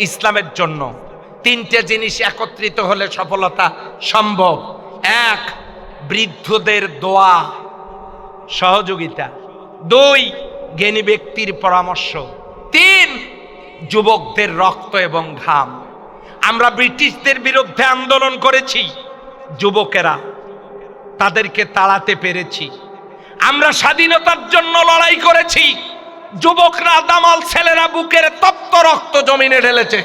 ইসলামের জন্য। 3টে জিনিস একত্রিত হলে সফলতা সম্ভব। 1, বৃদ্ধদের দোয়া সহযোগিতা। 2, জ্ঞানী ব্যক্তির পরামর্শ। 3, যুবকদের রক্ত এবং ঘাম। আমরা ব্রিটিশদের বিরুদ্ধে আন্দোলন করেছি, যুবকেরা, তাদেরকে তাড়াতে পেরেছি। আমরা স্বাধীনতার জন্য লড়াই করেছি, যুবকরা, দামাল ছেলেরা বুকের তপ্ত রক্ত জমিনে ঢেলেছে।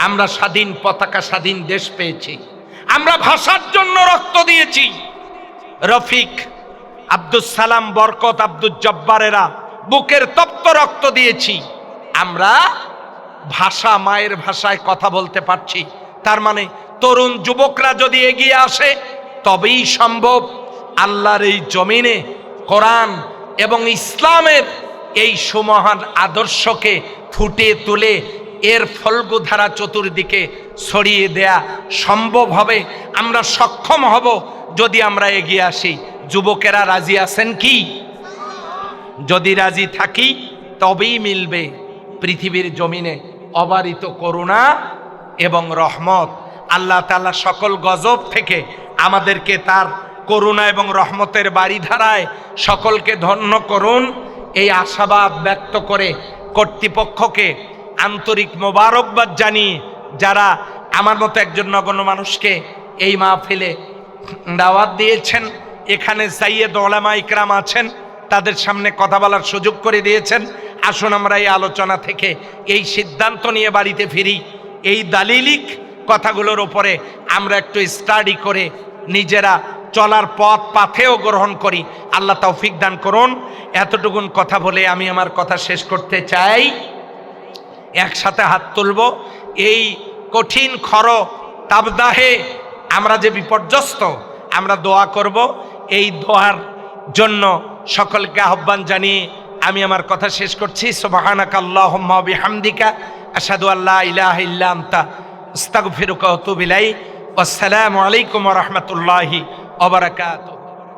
আমরা স্বাধীন পতাকা, স্বাধীন দেশ পেয়েছি। আমরা ভাষার জন্য রক্ত দিয়েছি। রফিক আব্দুস সালাম, বরকত, আব্দুল জব্বারেরা বুকের তপ্ত রক্ত দিয়েছি। আমরা ভাষা, মায়ের ভাষায় কথা বলতে পারছি। তার মানে তরুণ যুবকরা যদি এগিয়ে আসে তবেই সম্ভব আল্লাহর এই জমিনে কোরআন এবং ইসলামের এই সুমহান আদর্শকে ফুটিয়ে তুলে এর ফল্গুধারা চতুর্দিকে ছড়িয়ে দেয়া সম্ভব হবে। আমরা সক্ষম হব যদি আমরা এগিয়ে আসি। যুবকেরা রাজি আছেন কি? যদি রাজি থাকি তবেই মিলবে পৃথিবীর জমিনে অবারিত করুণা এবং রহমত। আল্লাহ তাআলা সকল গজব থেকে আমাদেরকে তার করুণা এবং রহমতের বাড়িধারায় সকলকে ধন্য করুন, এই আশাবাদ ব্যক্ত করে কর্তৃপক্ষকে আন্তরিক মোবারকবাদ জানিয়ে যারা আমার মতো একজন নগণ্য মানুষকে এই মাহফিলে দাওয়াত দিয়েছেন, এখানে সাইয়্যেদ উলামা ইকরাম আছেন, তাদের সামনে কথা বলার সুযোগ করে দিয়েছেন, আসুন আমরা এই আলোচনা থেকে এই সিদ্ধান্ত নিয়ে বাড়িতে ফিরি। এই দালিলিক কথাগুলোর উপরে আমরা একটু স্টাডি করে নিজেরা চলার পথ পাথেও গ্রহণ করি। আল্লাহ তৌফিক দান করুন। এতটুকুন কথা বলে আমি আমার কথা শেষ করতে চাই। একসাথে হাত তুলব। এই কঠিন খর তাবদাহে আমরা যে বিপর্যস্ত, আমরা দোয়া করব। এই দোয়ার জন্য সকলকে আহ্বান জানিয়ে আমি আমার কথা শেষ করছি। সুবহানাকাল্লাহুম্মা ওয়া বিহামদিকা আশহাদু আল্লা ইলাহা ইল্লা আনতা আস্তাগফিরুকা ওয়া আতুবু ইলাইক। আসসালামু আলাইকুম ওয়া রাহমাতুল্লাহি ওয়া বারাকাতুহু।